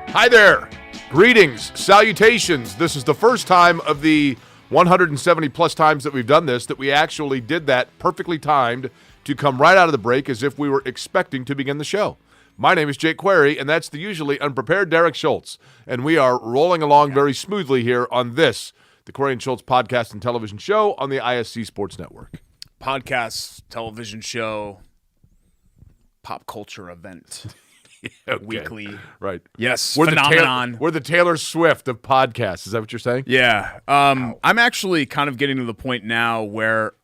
Hi there. Greetings, salutations. This is the first time of the 170 plus times that we've done this that we actually did that perfectly timed to come right out of the break as if we were expecting to begin the show. My name is Jake Query, and that's the usually unprepared Derek Schultz. And we are rolling along very smoothly here on this, the Query and Schultz podcast and television show on the ISC Sports Network. Podcast, television show, pop culture event. Okay. Weekly. Right. Yes, we're phenomenon. We're the Taylor Swift of podcasts. Is that what you're saying? Yeah. I'm actually kind of getting to the point now where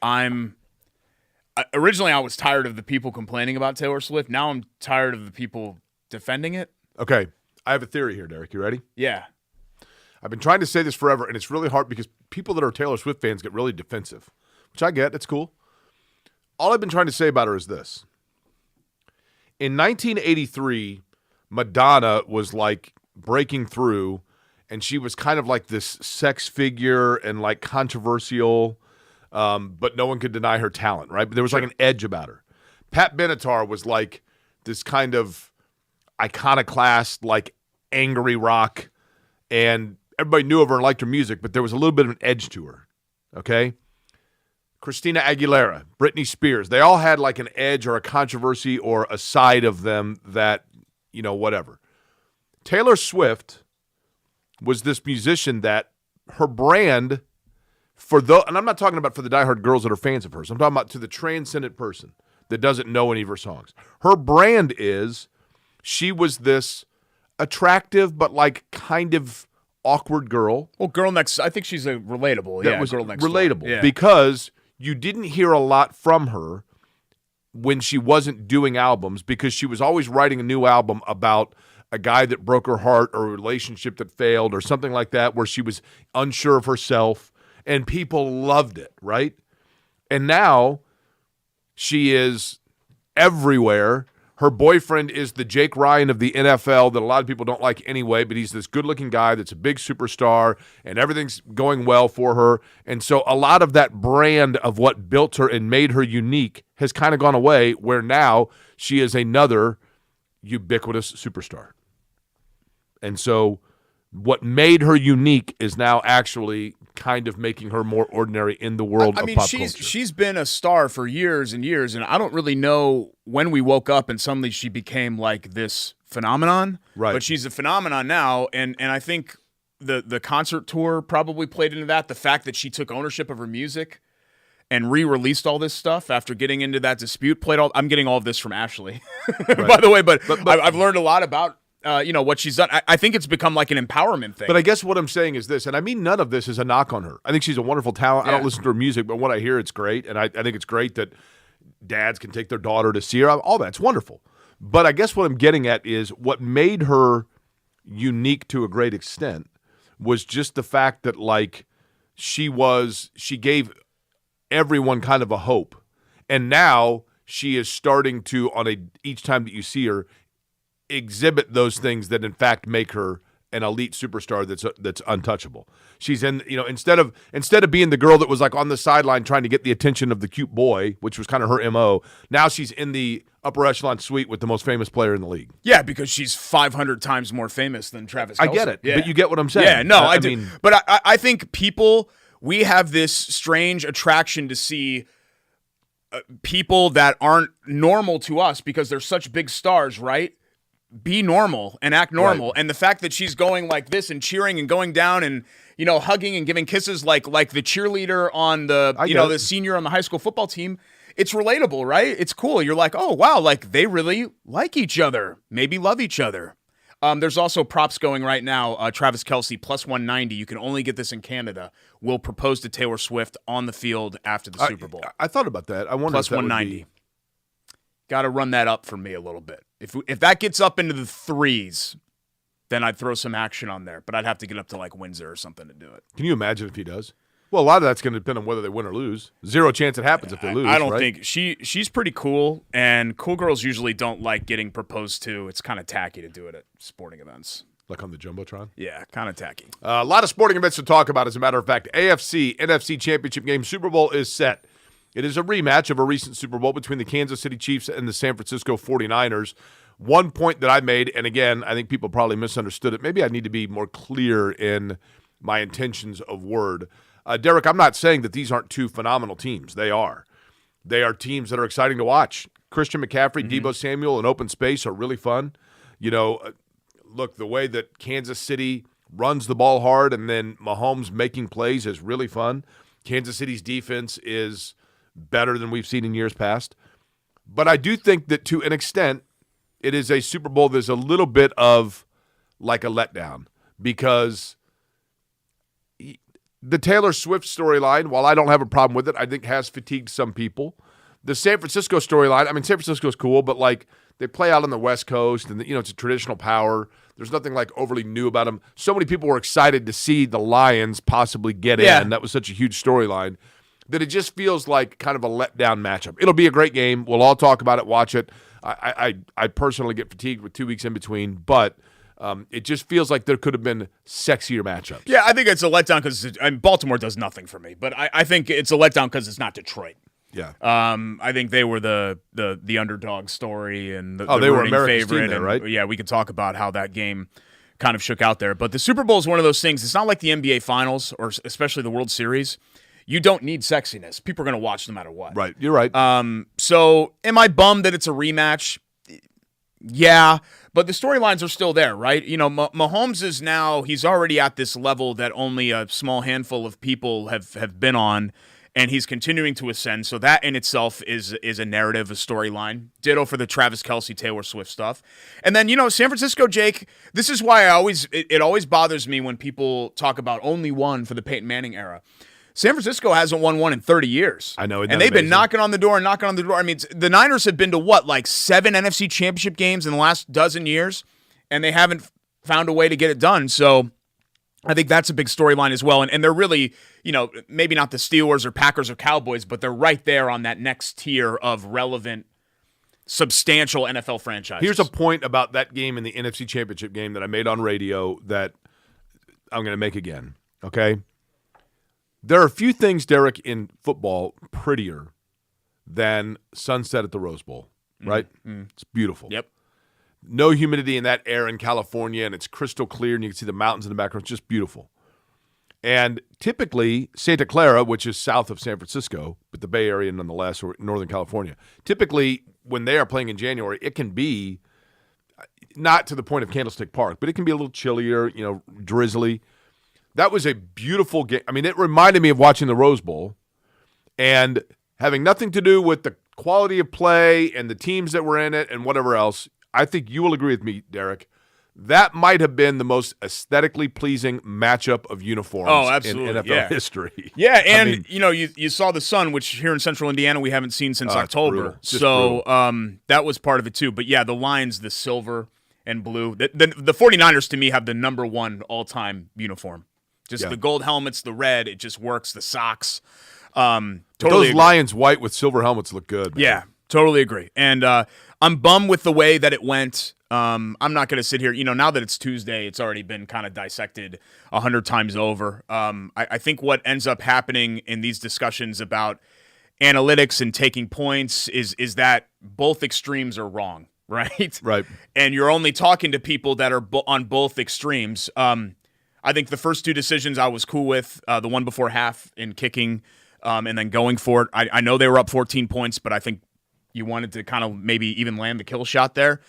originally I was tired of the people complaining about Taylor Swift. Now I'm tired of the people defending it. Okay. I have a theory here, Derek. You ready? Yeah. I've been trying to say this forever, and it's really hard because people that are Taylor Swift fans get really defensive, which I get. It's cool. All I've been trying to say about her is this. In 1983, Madonna was like breaking through, and she was kind of like this sex figure and like controversial, but no one could deny her talent, right? But there was like an edge about her. Pat Benatar was like this kind of iconoclast, like angry rock, and everybody knew of her and liked her music, but there was a little bit of an edge to her, okay? Christina Aguilera, Britney Spears, they all had like an edge or a controversy or a side of them that, you know, whatever. Taylor Swift was this musician that her brand, and I'm not talking about for the diehard girls that are fans of hers, I'm talking about to the transcendent person that doesn't know any of her songs. Her brand is she was this attractive but like kind of awkward girl. Well, I think she's a relatable. That yeah, was girl next relatable door. Yeah. because you didn't hear a lot from her when she wasn't doing albums because she was always writing a new album about a guy that broke her heart or a relationship that failed or something like that where she was unsure of herself and people loved it, right? And now she is everywhere. Her boyfriend is the Jake Ryan of the NFL that a lot of people don't like anyway, but he's this good-looking guy that's a big superstar, and everything's going well for her. And so a lot of that brand of what built her and made her unique has kind of gone away, where now she is another ubiquitous superstar. And so what made her unique is now actually kind of making her more ordinary in the world of pop culture. She's been a star for years and years, and I don't really know when we woke up and suddenly she became like this phenomenon. Right. But she's a phenomenon now, and I think the concert tour probably played into that. The fact that she took ownership of her music and re-released all this stuff after getting into that dispute. I'm getting all of this from Ashley, by the way, but I've learned a lot about what she's done. I think it's become like an empowerment thing. But I guess what I'm saying is this, and I mean none of this is a knock on her. I think she's a wonderful talent. Yeah. I don't listen to her music, but when I hear it's great, and I think it's great that dads can take their daughter to see her. All that's wonderful. But I guess what I'm getting at is what made her unique to a great extent was just the fact that like she gave everyone kind of a hope. And now she is starting to, each time that you see her, exhibit those things that in fact make her an elite superstar that's untouchable. She's in, instead of being the girl that was like on the sideline trying to get the attention of the cute boy, which was kind of her MO, now she's in the upper echelon suite with the most famous player in the league. Yeah, because she's 500 times more famous than Travis Kelce. I get it, yeah. But you get what I'm saying. Yeah, no, I do. But I think we have this strange attraction to see people that aren't normal to us because they're such big stars, right? Be normal and act normal. Right. And the fact that she's going like this and cheering and going down and, hugging and giving kisses like the cheerleader on the senior on the high school football team, it's relatable, right? It's cool. You're like, oh, wow, like they really like each other, maybe love each other. There's also props going right now. Travis Kelce, plus 190. You can only get this in Canada. Will propose to Taylor Swift on the field after the Super Bowl. I thought about that. I wonder plus if that 190. would be... Got to run that up for me a little bit. If that gets up into the threes, then I'd throw some action on there. But I'd have to get up to like Windsor or something to do it. Can you imagine if he does? Well, a lot of that's going to depend on whether they win or lose. Zero chance it happens if they lose. I don't right? think she's pretty cool, and cool girls usually don't like getting proposed to. It's kind of tacky to do it at sporting events. Like on the Jumbotron? Yeah, kind of tacky. A lot of sporting events to talk about, as a matter of fact. AFC, NFC Championship game, Super Bowl is set. It is a rematch of a recent Super Bowl between the Kansas City Chiefs and the San Francisco 49ers. One point that I made, and again, I think people probably misunderstood it. Maybe I need to be more clear in my intentions of word. Derek, I'm not saying that these aren't two phenomenal teams. They are. They are teams that are exciting to watch. Christian McCaffrey, Deebo Samuel, and open space are really fun. Look, the way that Kansas City runs the ball hard and then Mahomes making plays is really fun. Kansas City's defense is better than we've seen in years past. But I do think that to an extent, it is a Super Bowl that's a little bit of like a letdown because the Taylor Swift storyline, while I don't have a problem with it, I think has fatigued some people. The San Francisco storyline, San Francisco's cool, but like they play out on the West Coast and, it's a traditional power. There's nothing like overly new about them. So many people were excited to see the Lions possibly get in. That was such a huge storyline that it just feels like kind of a letdown matchup. It'll be a great game. We'll all talk about it, watch it. I personally get fatigued with 2 weeks in between, but it just feels like there could have been sexier matchups. Yeah, I think it's a letdown because Baltimore does nothing for me, but I think it's a letdown because it's not Detroit. Yeah. I think they were the underdog story and the they were rooting America's favorite, team there, right? Yeah, we could talk about how that game kind of shook out there. But the Super Bowl is one of those things. It's not like the NBA Finals or especially the World Series. You don't need sexiness. People are going to watch no matter what. Right. You're right. So am I bummed that it's a rematch? Yeah, but the storylines are still there, right? Mahomes is now, he's already at this level that only a small handful of people have been on, and he's continuing to ascend. So that in itself is a narrative, a storyline. Ditto for the Travis Kelce, Taylor Swift stuff. And then, San Francisco, Jake, this is why it always bothers me when people talk about only one for the Peyton Manning era. San Francisco hasn't won one in 30 years. I know. And they've been knocking on the door. The Niners have been to 7 NFC championship games in the last dozen years, and they haven't found a way to get it done. So I think that's a big storyline as well. And they're really, maybe not the Steelers or Packers or Cowboys, but they're right there on that next tier of relevant, substantial NFL franchises. Here's a point about that game in the NFC championship game that I made on radio that I'm going to make again, okay? There are a few things, Derek, in football prettier than sunset at the Rose Bowl, right? It's beautiful. Yep. No humidity in that air in California, and it's crystal clear, and you can see the mountains in the background. It's just beautiful. And typically, Santa Clara, which is south of San Francisco, but the Bay Area nonetheless, or Northern California, typically when they are playing in January, it can be not to the point of Candlestick Park, but it can be a little chillier, drizzly. That was a beautiful game. It reminded me of watching the Rose Bowl and having nothing to do with the quality of play and the teams that were in it and whatever else. I think you will agree with me, Derek. That might have been the most aesthetically pleasing matchup of uniforms in NFL history. Yeah, and you saw the sun, which here in Central Indiana we haven't seen since October. So that was part of it too. But yeah, the Lions, the silver and blue. The 49ers to me have the number one all-time uniform. Just the gold helmets, the red, it just works. The socks. Totally those agree. Lions white with silver helmets look good, man. Yeah, totally agree. And I'm bummed with the way that it went. I'm not going to sit here. Now that it's Tuesday, it's already been kind of dissected 100 times over. I think what ends up happening in these discussions about analytics and taking points is that both extremes are wrong, right? Right. And you're only talking to people that are on both extremes. I think the first two decisions I was cool with, the one before half in kicking and then going for it. I know they were up 14 points, but I think you wanted to kind of maybe even land the kill shot there.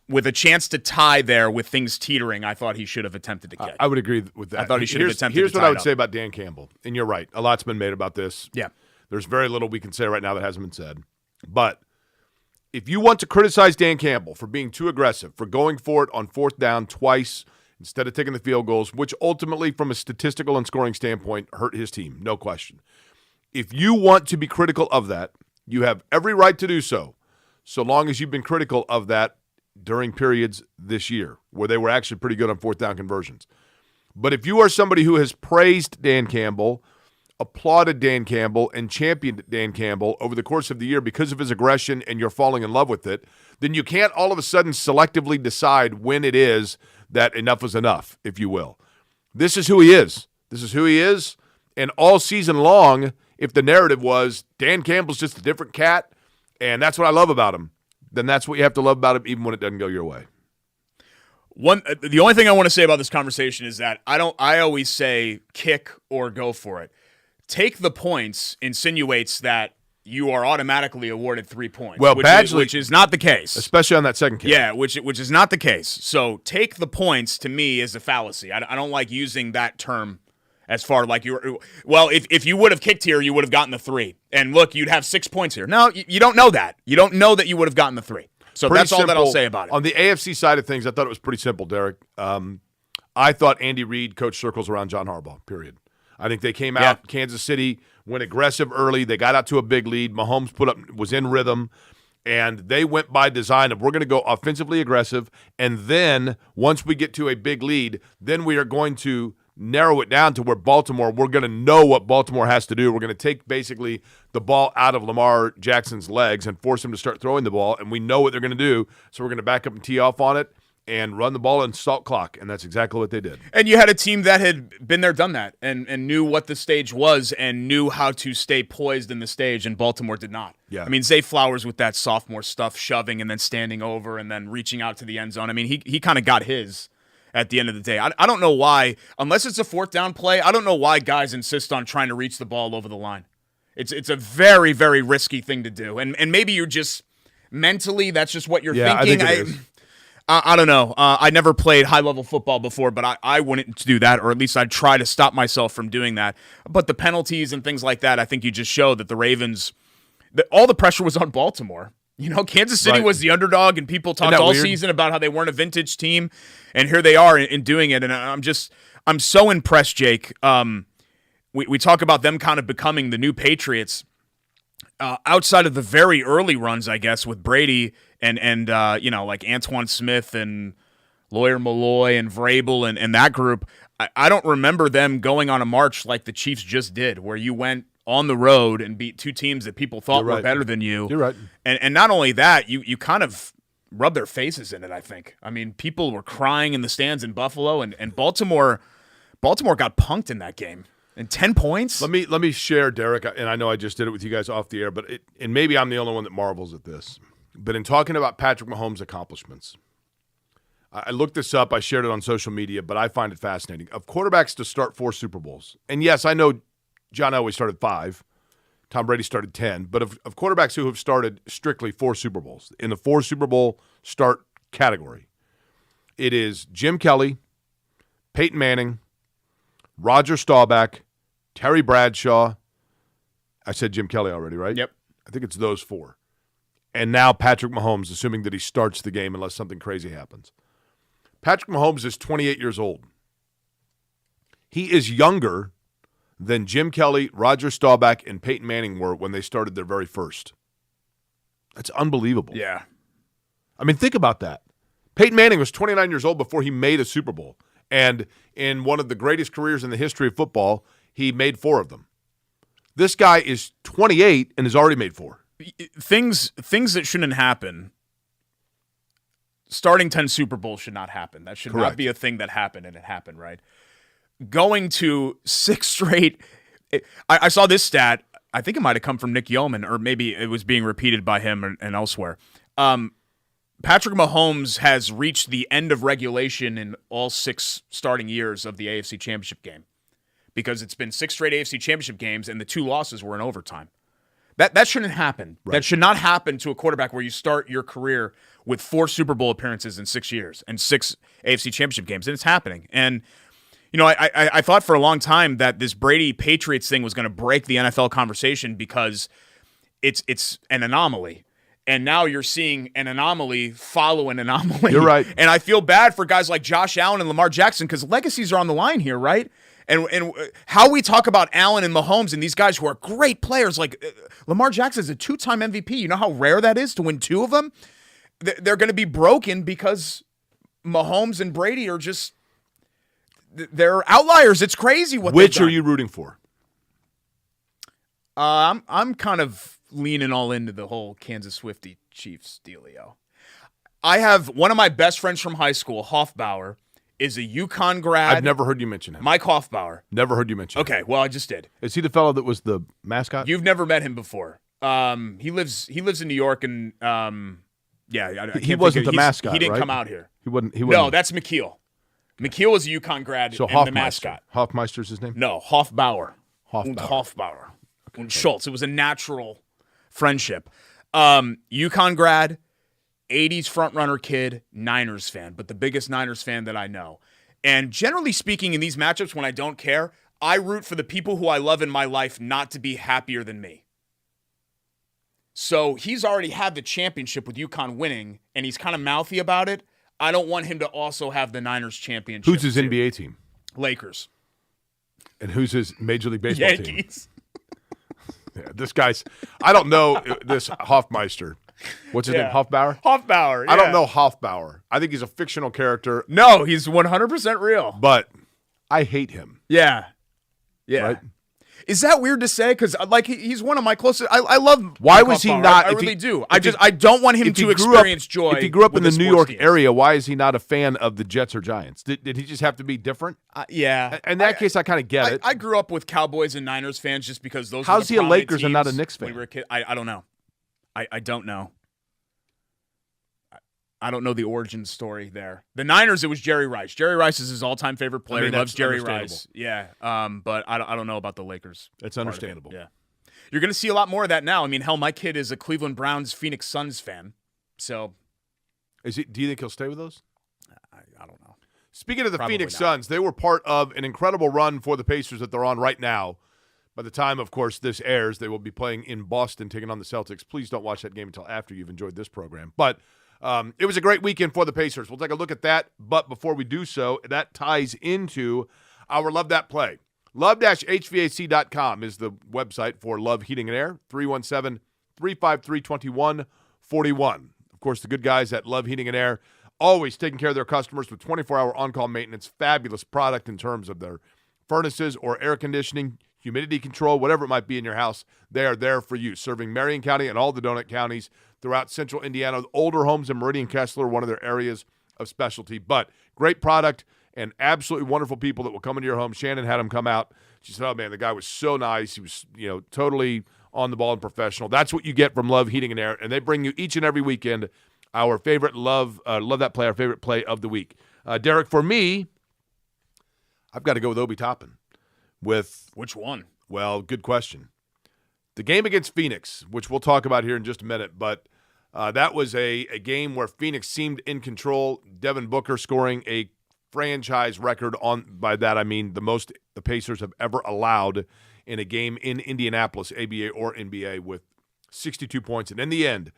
With a chance to tie there with things teetering, I thought he should have attempted to kick. I would agree with that. I thought he should have attempted Here's to tie what I would it up. say about Dan Campbell, and you're right. A lot's been made about this. Yeah. There's very little we can say right now that hasn't been said. But if you want to criticize Dan Campbell for being too aggressive, for going for it on fourth down twice instead of taking the field goals, which ultimately, from a statistical and scoring standpoint, hurt his team, no question. If you want to be critical of that, you have every right to do so long as you've been critical of that during periods this year where they were actually pretty good on fourth down conversions. But if you are somebody who has praised Dan Campbell, applauded Dan Campbell, and championed Dan Campbell over the course of the year because of his aggression and you're falling in love with it, then you can't all of a sudden selectively decide when it is that enough is enough, if you will. This is who he is. This is who he is. And all season long, if the narrative was Dan Campbell's just a different cat, and that's what I love about him, then that's what you have to love about him, even when it doesn't go your way. The only thing I want to say about this conversation is that I always say kick or go for it. Take the points insinuates that you are automatically awarded 3 points. Well, which is not the case, especially on that second kick. Yeah, which is not the case. So take the points to me is a fallacy. I don't like using that term as far like if you would have kicked here, you would have gotten the 3. And look, you'd have 6 points here. No, you don't know that. You don't know that you would have gotten the 3. So that's all that I'll say about it. On the AFC side of things, I thought it was pretty simple, Derek. I thought Andy Reid coached circles around John Harbaugh, period. I think they came out, Kansas City went aggressive early. They got out to a big lead. Mahomes was in rhythm, and they went by design of we're going to go offensively aggressive, and then once we get to a big lead, then we are going to narrow it down to where we're going to know what Baltimore has to do. We're going to take basically the ball out of Lamar Jackson's legs and force him to start throwing the ball, and we know what they're going to do, so we're going to back up and tee off on it and run the ball and salt clock, and that's exactly what they did. And you had a team that had been there, done that, and knew what the stage was and knew how to stay poised in the stage, and Baltimore did not. Yeah. I mean, Zay Flowers with that sophomore stuff, shoving and then standing over and then reaching out to the end zone. I mean, he kind of got his at the end of the day. I don't know why, unless it's a fourth down play, I don't know why guys insist on trying to reach the ball over the line. It's a very, very risky thing to do. And maybe you're just mentally, that's just what you're thinking. I think it is. I don't know. I never played high-level football before, but I wouldn't do that, or at least I'd try to stop myself from doing that. But the penalties and things like that, I think you just show that the Ravens, all the pressure was on Baltimore. You know, Kansas City was the underdog, and people talked all season about how they weren't a vintage team, and here they are in doing it. And I'm so impressed, Jake. We talk about them kind of becoming the new Patriots. Outside of the very early runs, I guess, with Brady and like Antoine Smith and Lawyer Malloy and Vrabel and that group, I don't remember them going on a march like the Chiefs just did, where you went on the road and beat two teams that people thought were better than you. You're right. And not only that, you kind of rubbed their faces in it, I think. I mean, people were crying in the stands in Buffalo, and Baltimore got punked in that game. And 10 points? Let me share, Derek, and I know I just did it with you guys off the air, but and maybe I'm the only one that marvels at this. But in talking about Patrick Mahomes' accomplishments, I looked this up. I shared it on social media, but I find it fascinating. Of quarterbacks to start 4 Super Bowls, and yes, I know John Elway started 5, Tom Brady started 10, but of quarterbacks who have started strictly 4 Super Bowls, in the 4 Super Bowl start category, it is Jim Kelly, Peyton Manning, Roger Staubach, Terry Bradshaw. I said Jim Kelly already, right? Yep. I think it's those 4. And now Patrick Mahomes, assuming that he starts the game unless something crazy happens. Patrick Mahomes is 28 years old. He is younger than Jim Kelly, Roger Staubach, and Peyton Manning were when they started their very first. That's unbelievable. Yeah. I mean, think about that. Peyton Manning was 29 years old before he made a Super Bowl. And in one of the greatest careers in the history of football, he made 4 of them. This guy is 28 and has already made 4. Things that shouldn't happen. Starting 10 Super Bowls should not happen. That should not be a thing that happened, and it happened, right? Going to 6 straight. I saw this stat. I think it might have come from Nick Yeoman, or maybe it was being repeated by him and elsewhere. Patrick Mahomes has reached the end of regulation in all 6 starting years of the AFC Championship game, because it's been 6 straight AFC Championship games, and the 2 losses were in overtime. That shouldn't happen. Right. That should not happen to a quarterback where you start your career with 4 Super Bowl appearances in 6 years and 6 AFC Championship games, and it's happening. And I thought for a long time that this Brady Patriots thing was going to break the NFL conversation because it's an anomaly. And now you're seeing an anomaly follow an anomaly. You're right. And I feel bad for guys like Josh Allen and Lamar Jackson, because legacies are on the line here, right? And how we talk about Allen and Mahomes and these guys who are great players, like Lamar Jackson is a 2-time MVP. You know how rare that is to win 2 of them? They're going to be broken because Mahomes and Brady are just, they're outliers. It's crazy what they've done. Which are you rooting for? I'm kind of leaning all into the whole Kansas Swiftie Chiefs dealio. I have one of my best friends from high school, Hoffbauer, is a UConn grad. I've never heard you mention him. Mike Hoffbauer. Never heard you mention him. Okay, well, I just did. Is he the fellow that was the mascot? You've never met him before. He lives in New York, and Yeah, I can't He think wasn't of, the mascot, He didn't right? come out here. He wouldn't. No, that's McKeel. McKeel was a UConn grad So and the mascot. Hoffmeister's his name? No, Hofbauer. Hofbauer. Hofbauer. And Schultz. It was a natural friendship. UConn grad, 80s frontrunner kid, Niners fan, but the biggest Niners fan that I know. And generally speaking, in these matchups, when I don't care, I root for the people who I love in my life not to be happier than me. So he's already had the championship with UConn winning, and he's kind of mouthy about it. I don't want him to also have the Niners championship. Who's his NBA team? Lakers. And who's his Major League Baseball team? Yankees. Yeah, this guy's, I don't know this Hoffmeister. What's his name? Hofbauer? Hofbauer, yeah. I don't know Hofbauer. I think he's a fictional character. No, he's 100% real. But I hate him. Yeah. Right? Is that weird to say? Because like he's one of my closest. I love. Why Mike was he Hofbauer. not? I really do. I don't want him to experience joy. If he grew up in with the New sports York teams. area, why is he not a fan of the Jets or Giants? Did he just have to be different? Yeah. In that case, I kind of get it. I grew up with Cowboys and Niners fans just because those. How's were the he a prominent Lakers and not a teams Knicks fan? When we were a kid. I don't know. I don't know. I don't know the origin story there. The Niners, it was Jerry Rice. Jerry Rice is his all-time favorite player. He loves Jerry Rice. Yeah. But I don't know about the Lakers. It's understandable. Yeah. You're going to see a lot more of that now. I mean, hell, my kid is a Cleveland Browns, Phoenix Suns fan. So, do you think he'll stay with those? I don't know. Speaking of the Probably Phoenix not. Suns, they were part of an incredible run for the Pacers that they're on right now. By the time, of course, this airs, they will be playing in Boston, taking on the Celtics. Please don't watch that game until after you've enjoyed this program. But it was a great weekend for the Pacers. We'll take a look at that. But before we do so, that ties into our Love That Play. Love-HVAC.com is the website for Love Heating and Air, 317-353-2141. Of course, the good guys at Love Heating and Air, always taking care of their customers with 24-hour on-call maintenance, fabulous product in terms of their furnaces or air conditioning, humidity control, whatever it might be in your house. They are there for you, serving Marion County and all the donut counties throughout central Indiana. Older homes in Meridian Kessler, one of their areas of specialty. But great product and absolutely wonderful people that will come into your home. Shannon had him come out. She said, oh, man, the guy was so nice. He was, totally on the ball and professional. That's what you get from Love Heating and Air. And they bring you each and every weekend our favorite Love That Play, our favorite play of the week. Derek, for me, I've got to go with Obi Toppin. With Which one? Well, good question. The game against Phoenix, which we'll talk about here in just a minute, but that was a game where Phoenix seemed in control. Devin Booker scoring a franchise record by that I mean the most the Pacers have ever allowed in a game in Indianapolis, ABA or NBA, with 62 points. And in the end,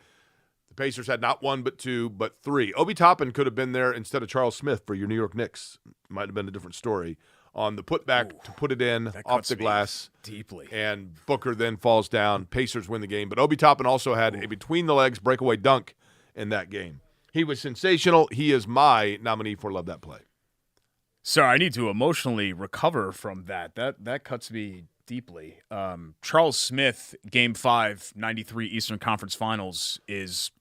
the Pacers had not one but two, but three. Obi Toppin could have been there instead of Charles Smith for your New York Knicks. Might have been a different story. On the putback to put it in off the glass. Deeply. And Booker then falls down. Pacers win the game. But Obi Toppin also had a between-the-legs breakaway dunk in that game. He was sensational. He is my nominee for Love That Play. Sorry, I need to emotionally recover from that. That cuts me deeply. Charles Smith, Game 5, 93 Eastern Conference Finals, is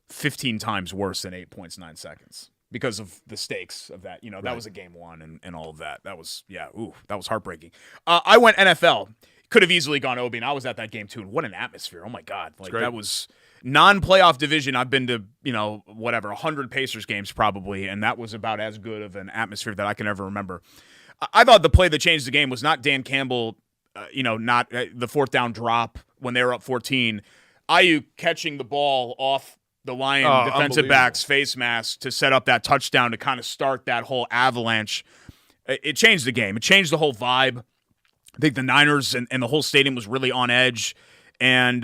15 times worse than 8 points, 9 seconds. Because of the stakes of that. That was a game one and all of that. That was, that was heartbreaking. I went NFL. Could have easily gone Obi, and I was at that game too. And what an atmosphere. Oh, my God. That was non-playoff division. I've been to, 100 Pacers games probably, and that was about as good of an atmosphere that I can ever remember. I thought the play that changed the game was not Dan Campbell, not the fourth down drop when they were up 14. Ayuk catching the ball off the Lion defensive back's face mask to set up that touchdown to kind of start that whole avalanche. It changed the game. It changed the whole vibe. I think the Niners and the whole stadium was really on edge. And,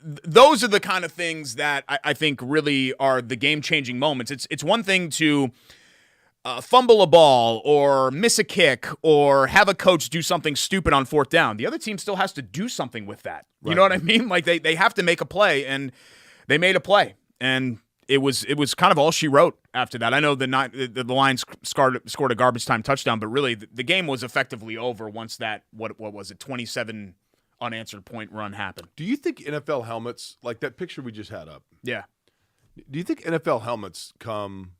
those are the kind of things that I think really are the game-changing moments. It's one thing to fumble a ball or miss a kick or have a coach do something stupid on fourth down. The other team still has to do something with that. You know what I mean? Like they have to make a play, and they made a play, and it was kind of all she wrote after that. I know the Lions scored a garbage time touchdown, but really the game was effectively over once that what was it 27 unanswered point run happened. Do you think NFL helmets, like that picture we just had up? Yeah. Do you think NFL helmets come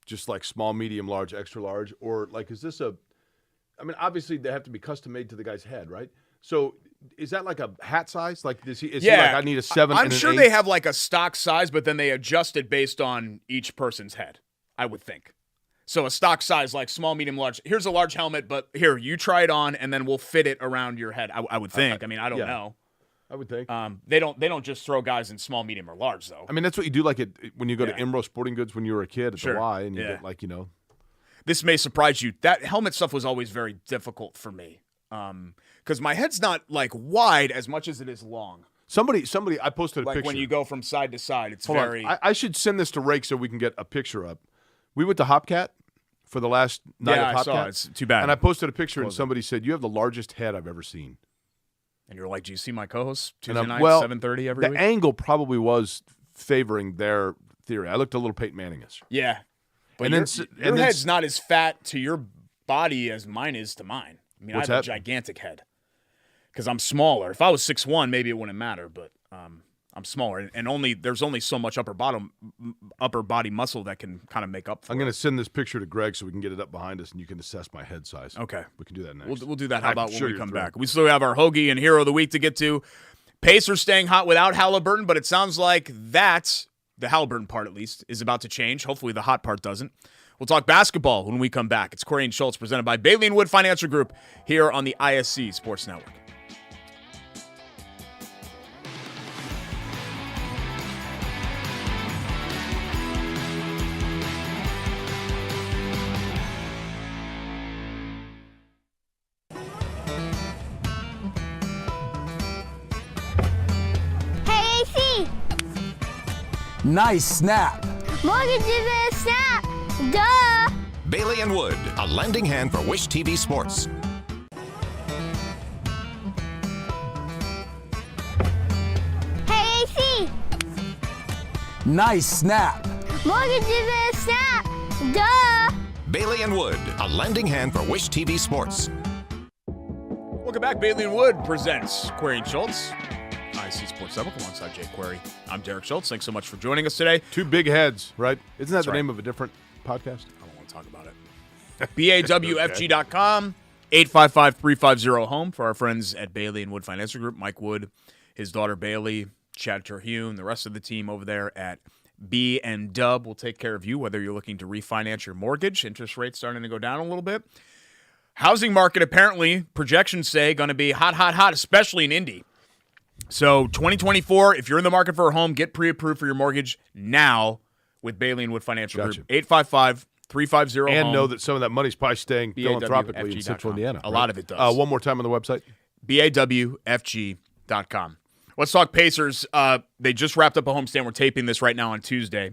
just like small, medium, large, extra large, or like is this obviously they have to be custom made to the guy's head, right? So is that like a hat size? Like, is he like, I need a 7 I'm and an sure 8? they have like a stock size, but then they adjust it based on each person's head, I would think. So a stock size, like small, medium, large. Here's a large helmet, but here, you try it on, and then we'll fit it around your head, I would think. I mean, I don't know. I would think. They don't just throw guys in small, medium, or large, though. I mean, that's what you do like when you go to Imro Sporting Goods when you were a kid at the Y, and you get like, This may surprise you. That helmet stuff was always very difficult for me. Because my head's not like wide as much as it is long. Somebody, I posted a like picture. When you go from side to side, it's Hold very. on. I should send this to Rake so we can get a picture up. We went to Hopcat for the last night of Hopcat. I saw it. It's too bad. And I posted a picture, and somebody said, "You have the largest head I've ever seen." And you're like, "Do you see my co-host Tuesday night, 7:30 every week?" The angle probably was favoring their theory. I looked a little Peyton Manning-ish. Yeah, but and your head's not as fat to your body as mine is to mine. I mean, I have a gigantic head because I'm smaller. If I was 6'1", maybe it wouldn't matter, but I'm smaller, and there's only so much upper body muscle that can kind of make up for it. I'm going to send this picture to Greg so we can get it up behind us, and you can assess my head size. Okay. We can do that next. We'll do that. How about when we come back? We still have our Hoagie and Hero of the Week to get to. Pacers staying hot without Haliburton, but it sounds like the Haliburton part at least, is about to change. Hopefully the hot part doesn't. We'll talk basketball when we come back. It's Query and Schultz presented by Bailey & Wood Financial Group here on the ISC Sports Network. Nice snap. Mortgage is a snap. Duh. Bailey & Wood, a lending hand for Wish TV Sports. Hey, AC. Nice snap. Mortgage is a snap. Duh. Bailey & Wood, a lending hand for Wish TV Sports. Welcome back. Bailey & Wood presents Query and Schultz. ISC Sports Network alongside Jake Query. I'm Derek Schultz. Thanks so much for joining us today. Two big heads, right? Isn't that That's the right. name of a different podcast? I don't want to talk about it. BAWFG.com, 855-350-HOME for our friends at Bailey & Wood Financial Group. Mike Wood, his daughter Bailey, Chad Terhune, the rest of the team over there at B&W will take care of you, whether you're looking to refinance your mortgage. Interest rates starting to go down a little bit. Housing market, apparently, projections say, going to be hot, especially in Indy. So 2024, if you're in the market for a home, get pre-approved for your mortgage now with Bailey & Wood Financial Group. 855-350-HOME. And know that some of that money's probably staying philanthropically in Central Indiana. A lot of it does. One more time on the website. BAWFG.com. Let's talk Pacers. They just wrapped up a homestand. We're taping this right now on Tuesday.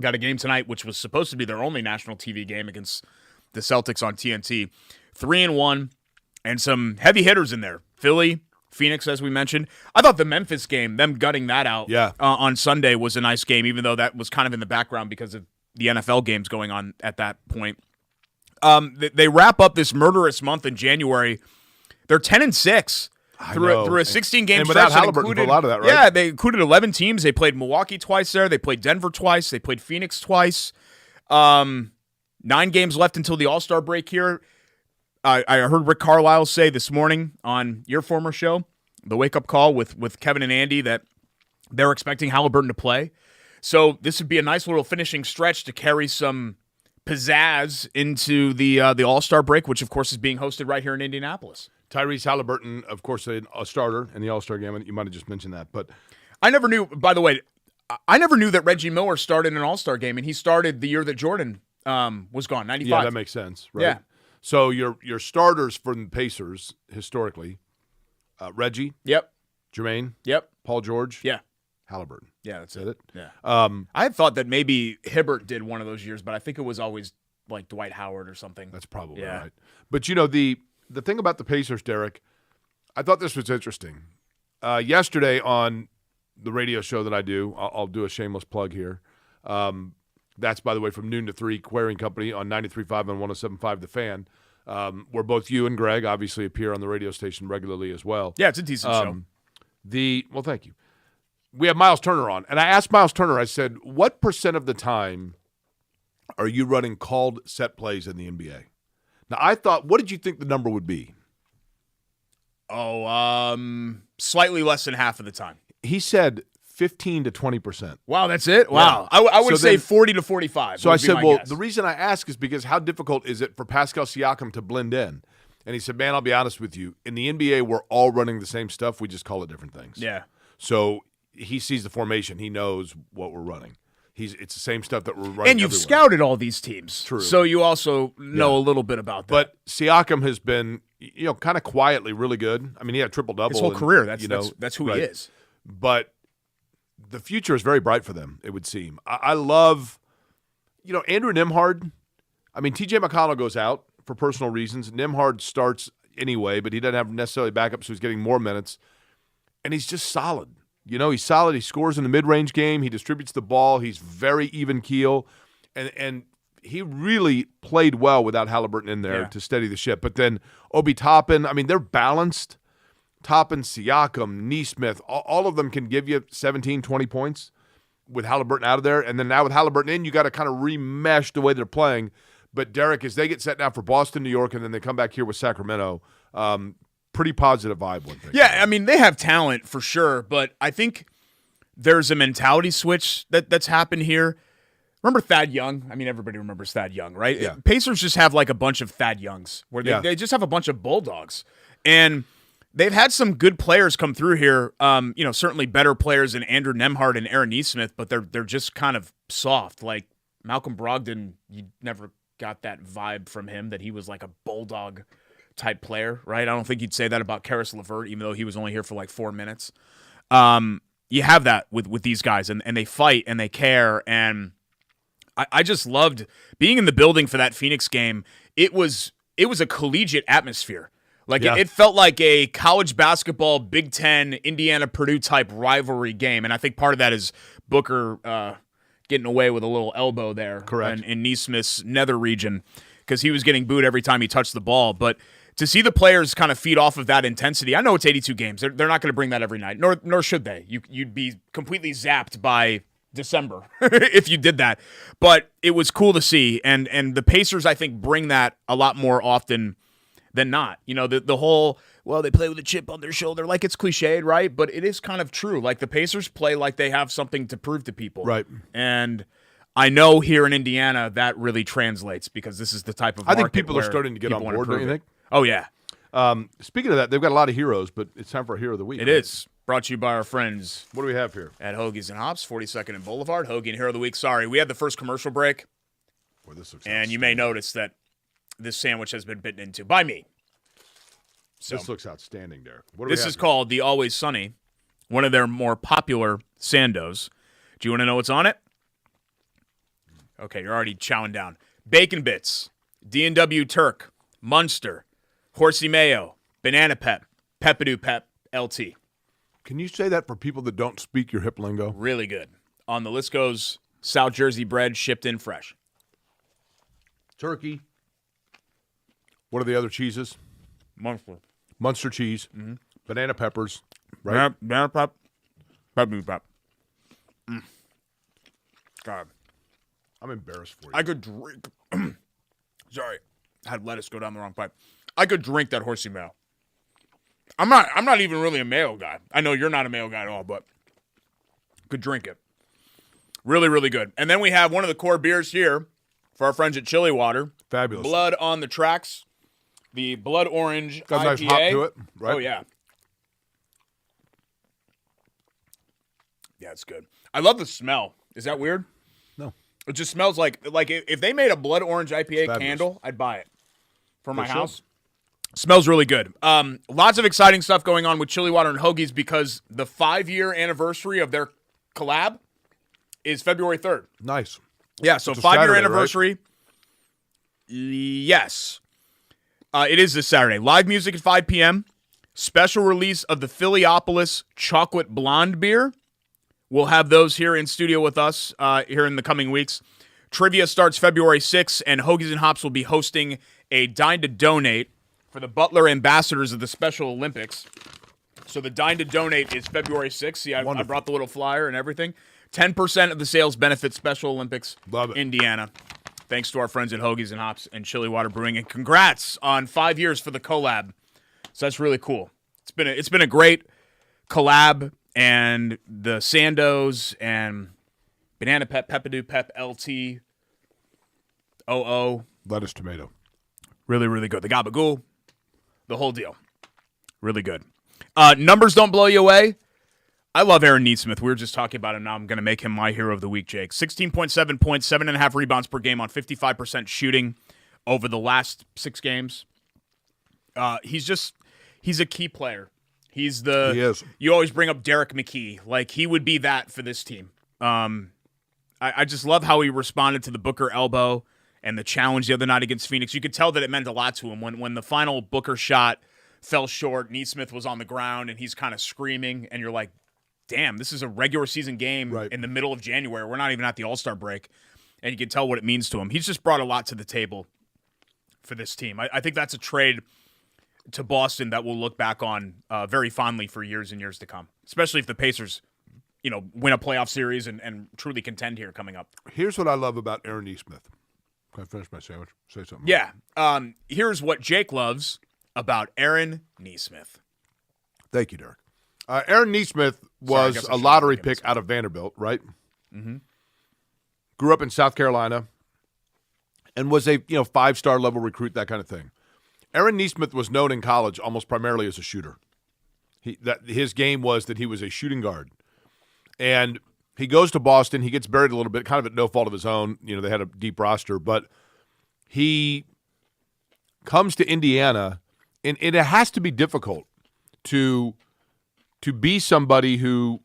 Got a game tonight, which was supposed to be their only national TV game against the Celtics on TNT. 3-1, and some heavy hitters in there. Philly, Phoenix, as we mentioned. I thought the Memphis game, them gutting that out on Sunday, was a nice game, even though that was kind of in the background because of the NFL games going on at that point. They wrap up this murderous month in January. They're 10-6 through a 16-game stretch. And without Haliburton for a lot of that, right? Yeah, they included 11 teams. They played Milwaukee twice there. They played Denver twice. They played Phoenix twice. 9 games left until the All-Star break here. I heard Rick Carlisle say this morning on your former show, The Wake Up Call with Kevin and Andy, that they're expecting Haliburton to play. So this would be a nice little finishing stretch to carry some pizzazz into the All-Star break, which, of course, is being hosted right here in Indianapolis. Tyrese Haliburton, of course, a starter in the All-Star game. You might have just mentioned that. But I never knew, by the way, I never knew that Reggie Miller started an All-Star game, and he started the year that Jordan was gone, 95. Yeah, that makes sense, right? Yeah. So your starters for the Pacers, historically, Reggie. Yep. Jermaine. Yep. Paul George. Yeah. Haliburton. Yeah, that's it. Yeah. I had thought that maybe Hibbert did one of those years, but I think it was always like Dwight Howard or something. That's probably right. But, the thing about the Pacers, Derek, I thought this was interesting. Yesterday on the radio show that I do, I'll do a shameless plug here. That's, by the way, from noon to 3, Query & Company on 93.5 and 107.5 The Fan, where both you and Greg obviously appear on the radio station regularly as well. Yeah, it's a decent show. Well, thank you. We have Miles Turner on, and I asked Miles Turner, I said, what % of the time are you running called set plays in the NBA? Now, I thought, what did you think the number would be? Slightly less than half of the time. He said 15 to 20%. Wow, that's it? Wow. Yeah. I would So say then- 40 to 45. So I would be said, my well, guess. the reason I ask is because how difficult is it for Pascal Siakam to blend in? And he said, man, I'll be honest with you. In the NBA, we're all running the same stuff. We just call it different things. Yeah. So he sees the formation. He knows what we're running. It's the same stuff that we're running And you've everywhere. scouted all these teams. True. So you also know Yeah. a little bit about that. But Siakam has been, kind of quietly really good. I mean, he had a triple-double. his whole and, career, that's who right. he is. But the future is very bright for them, it would seem. I love, Andrew Nembhard. I mean, TJ McConnell goes out for personal reasons. Nembhard starts anyway, but he doesn't have necessarily backup, so he's getting more minutes. And he's just solid. He's solid. He scores in the mid-range game. He distributes the ball. He's very even keel. And he really played well without Haliburton in there to steady the ship. But then Obi Toppin, I mean, they're balanced. Toppin, Siakam, Nesmith, all of them can give you 17, 20 points with Haliburton out of there. And then now with Haliburton in, you got to kind of remesh the way they're playing. But Derek, as they get set now for Boston, New York, and then they come back here with Sacramento, pretty positive vibe, one thing. Yeah, I mean, they have talent for sure, but I think there's a mentality switch that's happened here. Remember Thad Young? I mean, everybody remembers Thad Young, right? Yeah. Pacers just have like a bunch of Thad Youngs where they just have a bunch of Bulldogs. And they've had some good players come through here, certainly better players than Andrew Nembhard and Aaron Nesmith, but they're just kind of soft. Like Malcolm Brogdon, you never got that vibe from him that he was like a Bulldog type player, right? I don't think you'd say that about Karis LeVert, even though he was only here for like 4 minutes. You have that with these guys, and they fight and they care, and I just loved being in the building for that Phoenix game. It was a collegiate atmosphere. Like it felt like a college basketball Big Ten Indiana Purdue type rivalry game, and I think part of that is Booker getting away with a little elbow there, correct, in Nesmith's nether region, because he was getting booed every time he touched the ball. But to see the players kind of feed off of that intensity, I know it's 82 games. They're not going to bring that every night, nor should they. You'd be completely zapped by December if you did that. But it was cool to see, and the Pacers, I think, bring that a lot more often than not. The whole, they play with a chip on their shoulder, like it's cliched, right? But it is kind of true. Like the Pacers play like they have something to prove to people. Right. And I know here in Indiana that really translates because this is the type of I think market people are where starting to get on people wanna board, don't prove you it. think? Oh, yeah. Speaking of that, they've got a lot of heroes, but it's time for a hero of the week. It is. Brought to you by our friends What do we have here? at Hoagies and Hops, 42nd and Boulevard. Hoagie and Hero of the Week. Sorry, we had the first commercial break, Boy, this looks and you may notice that this sandwich has been bitten into by me. So This looks outstanding, Derek. What do we this have is here? called the Always Sunny, one of their more popular sandos. Do you want to know what's on it? Okay, you're already chowing down. Bacon bits, D&W Turk, Munster, Horsey Mayo, Banana Pep, Peppadoo Pep, LT. Can you say that for people that don't speak your hip lingo? Really good. On the list goes South Jersey bread shipped in fresh. Turkey. What are the other cheeses? Munster. Munster cheese, banana peppers, right? Banana Pep, Peppadoo Pep. God. I'm embarrassed for you. I could drink. Sorry, had lettuce go down the wrong pipe. I could drink that Horsey Mayo. I'm not even really a mayo guy. I know you're not a mayo guy at all, but could drink it. Really, really good. And then we have one of the core beers here for our friends at Chili Water. Fabulous. Blood on the Tracks, the Blood Orange Got a nice IPA. hop to it, right? Oh yeah. Yeah, it's good. I love the smell. Is that weird? No. It just smells like if they made a Blood Orange IPA Fabulous. candle, I'd buy it for my sure. house. Smells really good. Lots of exciting stuff going on with Chili Water and Hoagies because the 5-year anniversary of their collab is February 3rd. Nice. Yeah, so It's a 5-year Saturday, anniversary. Yes. It is this Saturday. Live music at 5 p.m. Special release of the Philiopolis Chocolate Blonde beer. We'll have those here in studio with us here in the coming weeks. Trivia starts February 6th, and Hoagies and Hops will be hosting a Dine to Donate for the Butler ambassadors of the Special Olympics. So the Dine to Donate is February 6th. See, I brought the little flyer and everything. 10% of the sales benefit Special Olympics Love it. Indiana. Thanks to our friends at Hoagies and Hops and Chili Water Brewing. And congrats on 5 years for the collab. So that's really cool. It's been a great collab, and the Sandos and Banana Pep, Peppadoo Pep, LT, OO. Lettuce, tomato. Really, really good. The gabagool, the whole deal. Really good. Numbers don't blow you away. I love Aaron Neesmith. We were just talking about him. Now I'm going to make him my hero of the week, Jake. 16.7 points, 7.5 rebounds per game on 55% shooting over the last 6 games. He's a key player. He is. You always bring up Derek McKee. Like, he would be that for this team. I just love how he responded to the Booker elbow and the challenge the other night against Phoenix. You could tell that it meant a lot to him. When the final Booker shot fell short, Neesmith was on the ground, and he's kind of screaming, and you're like, damn, this is a regular season game in the middle of January. We're not even at the All-Star break, and you can tell what it means to him. He's just brought a lot to the table for this team. I think that's a trade to Boston that we'll look back on very fondly for years and years to come, especially if the Pacers, win a playoff series and truly contend here coming up. Here's what I love about Aaron Neesmith. Can I finish my sandwich? Say something. Yeah. Here's what Jake loves about Aaron Neesmith. Thank you, Derek. Aaron Neesmith was a lottery pick out of Vanderbilt, right? Mm-hmm. Grew up in South Carolina and was a 5-star level recruit, that kind of thing. Aaron Neesmith was known in college almost primarily as a shooter. His game was that he was a shooting guard. And he goes to Boston. He gets buried a little bit, kind of at no fault of his own. They had a deep roster. But he comes to Indiana, and it has to be difficult to be somebody who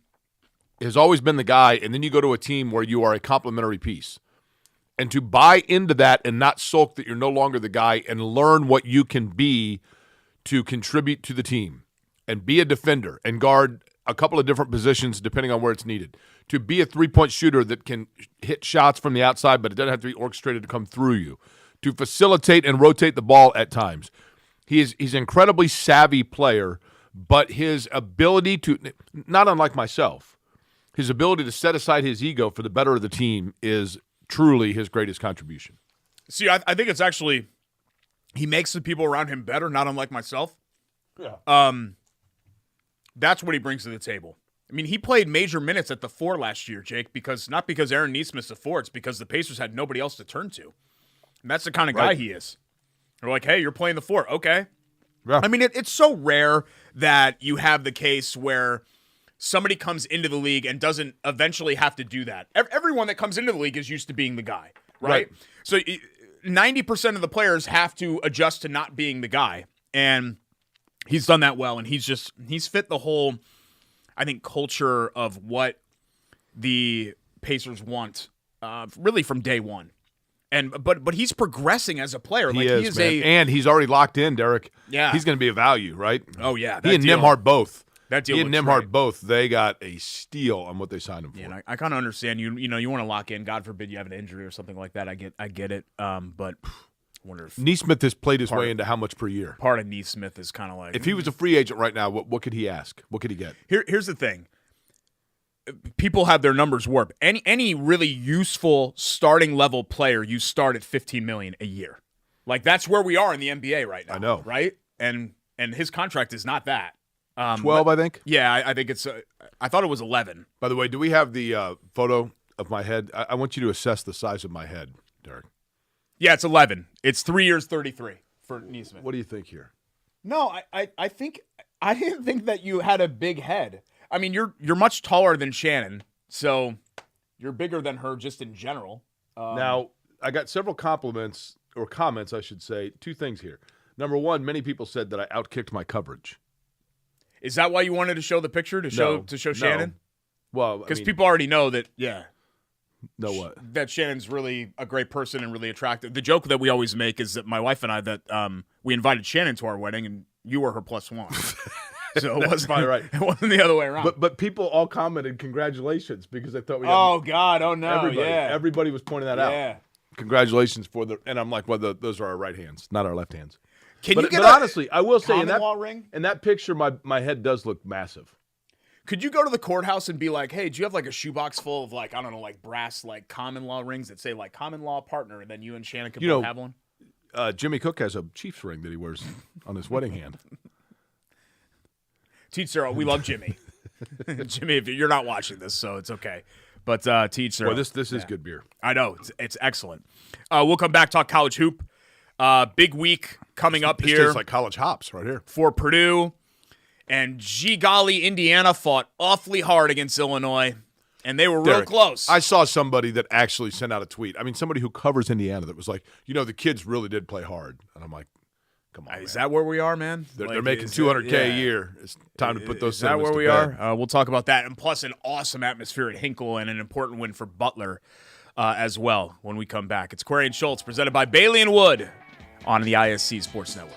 has always been the guy, and then you go to a team where you are a complementary piece. And to buy into that and not sulk that you're no longer the guy and learn what you can be to contribute to the team and be a defender and guard a couple of different positions depending on where it's needed. To be a three-point shooter that can hit shots from the outside, but it doesn't have to be orchestrated to come through you. To facilitate and rotate the ball at times. He's an incredibly savvy player, but his ability to, not unlike myself, his ability to set aside his ego for the better of the team is truly his greatest contribution. See, I think it's actually, he makes the people around him better, not unlike myself. Yeah. That's what he brings to the table. I mean, he played major minutes at the 4 last year, Jake, not because Aaron Neesmith's a 4, it's because the Pacers had nobody else to turn to. And that's the kind of guy he is. They're like, hey, you're playing the 4. Okay. Yeah. I mean, it's so rare that you have the case where somebody comes into the league and doesn't eventually have to do that. Everyone that comes into the league is used to being the guy, right? So 90% of the players have to adjust to not being the guy. And he's done that well, and he's fit the whole, I think, culture of what the Pacers want, really from day one. But he's progressing as a player. He is, man. And he's already locked in, Derek. Yeah, he's going to be a value, right? Oh yeah, he and Nembhard both. That deal. He and Nembhard both. They got a steal on what they signed him for. Yeah, and I kind of understand. You want to lock in. God forbid you have an injury or something like that. I get it. But I wonder if Neesmith has played his way into how much per year. Part of Neesmith is kind of like, if he was a free agent right now, what could he ask? What could he get? Here's the thing. People have their numbers warped. Any really useful starting level player, you start at $15 million a year. Like, that's where we are in the NBA right now. I know, right? And his contract is not that. 12, I think. Yeah, I think it's. I thought it was 11. By the way, do we have the photo of my head? I want you to assess the size of my head, Derek. Yeah, it's 11. It's 3 years, 33 for Neesmith. What do you think here? No, I think I didn't think that you had a big head. I mean, you're much taller than Shannon, so you're bigger than her just in general. Now, I got several comments, I should say. 2 things here. Number 1, many people said that I outkicked my coverage. Is that why you wanted to show the picture to show Shannon? Well, because people already know that. Yeah. Know what? That Shannon's really a great person and really attractive. The joke that we always make is that my wife and I we invited Shannon to our wedding and you were her +1. So it wasn't probably right. It wasn't the other way around. But people all commented congratulations because they thought we. Oh God! Oh no! Everybody was pointing that out. Congratulations and I'm like, well, those are our right hands, not our left hands. But honestly, I will say in that picture, my head does look massive. Could you go to the courthouse and be like, hey, do you have like a shoebox full of like, I don't know, like brass, like common law rings that say like common law partner, and then you and Shannon could both have one? Jimmy Cook has a Chiefs ring that he wears on his wedding hand. Teach their own. We love Jimmy. Jimmy, if you're not watching this, so it's okay. But teach their own. This is good beer. I know. It's excellent. We'll come back, talk college hoop. Big week coming up This here tastes like college hops right here. for Purdue. And gee golly, Indiana fought awfully hard against Illinois. And they were real Derek, close. I saw somebody that actually sent out a tweet. I mean, somebody who covers Indiana that was like, the kids really did play hard. And I'm like, come on, Is man. that where we are, man? They're making $200K a year. It's time to put those Is that where sentiments we to bed. are? We'll talk about that. And plus an awesome atmosphere at Hinkle and an important win for Butler as well when we come back. It's Query and Schultz presented by Bailey & Wood on the ISC Sports Network.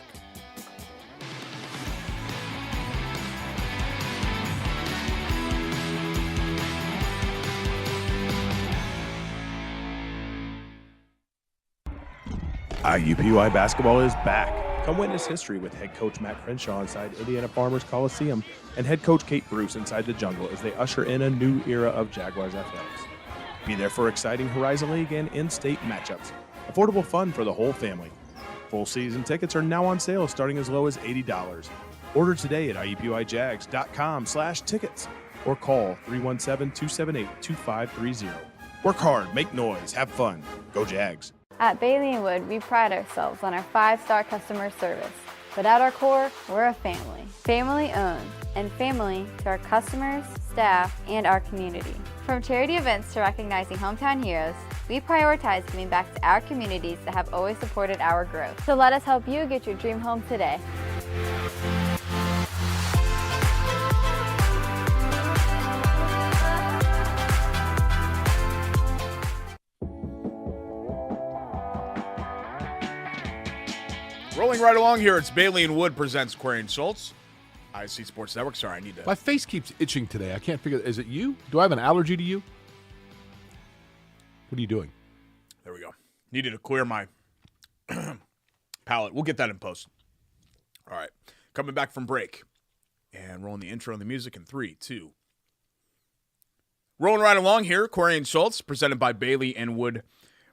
IUPUI basketball is back. Come witness history with head coach Matt Crenshaw inside Indiana Farmers Coliseum and head coach Kate Bruce inside the Jungle as they usher in a new era of Jaguars athletics. Be there for exciting Horizon League and in-state matchups. Affordable fun for the whole family. Full season tickets are now on sale starting as low as $80. Order today at IUPUIJags.com/tickets or call 317-278-2530. Work hard, make noise, have fun. Go Jags. At Bailey & Wood, we pride ourselves on our 5-star customer service. But at our core, we're a family. Family owned, and family to our customers, staff, and our community. From charity events to recognizing hometown heroes, we prioritize giving back to our communities that have always supported our growth. So let us help you get your dream home today. Rolling right along here, it's Bailey & Wood presents Query and Schultz. ISC Sports Network. Sorry, I need to... My face keeps itching today. I can't figure. Is it you? Do I have an allergy to you? What are you doing? There we go. Needed to clear my palate. We'll get that in post. All right. Coming back from break. And rolling the intro and the music in 3, 2. Rolling right along here, Query and Schultz, presented by Bailey & Wood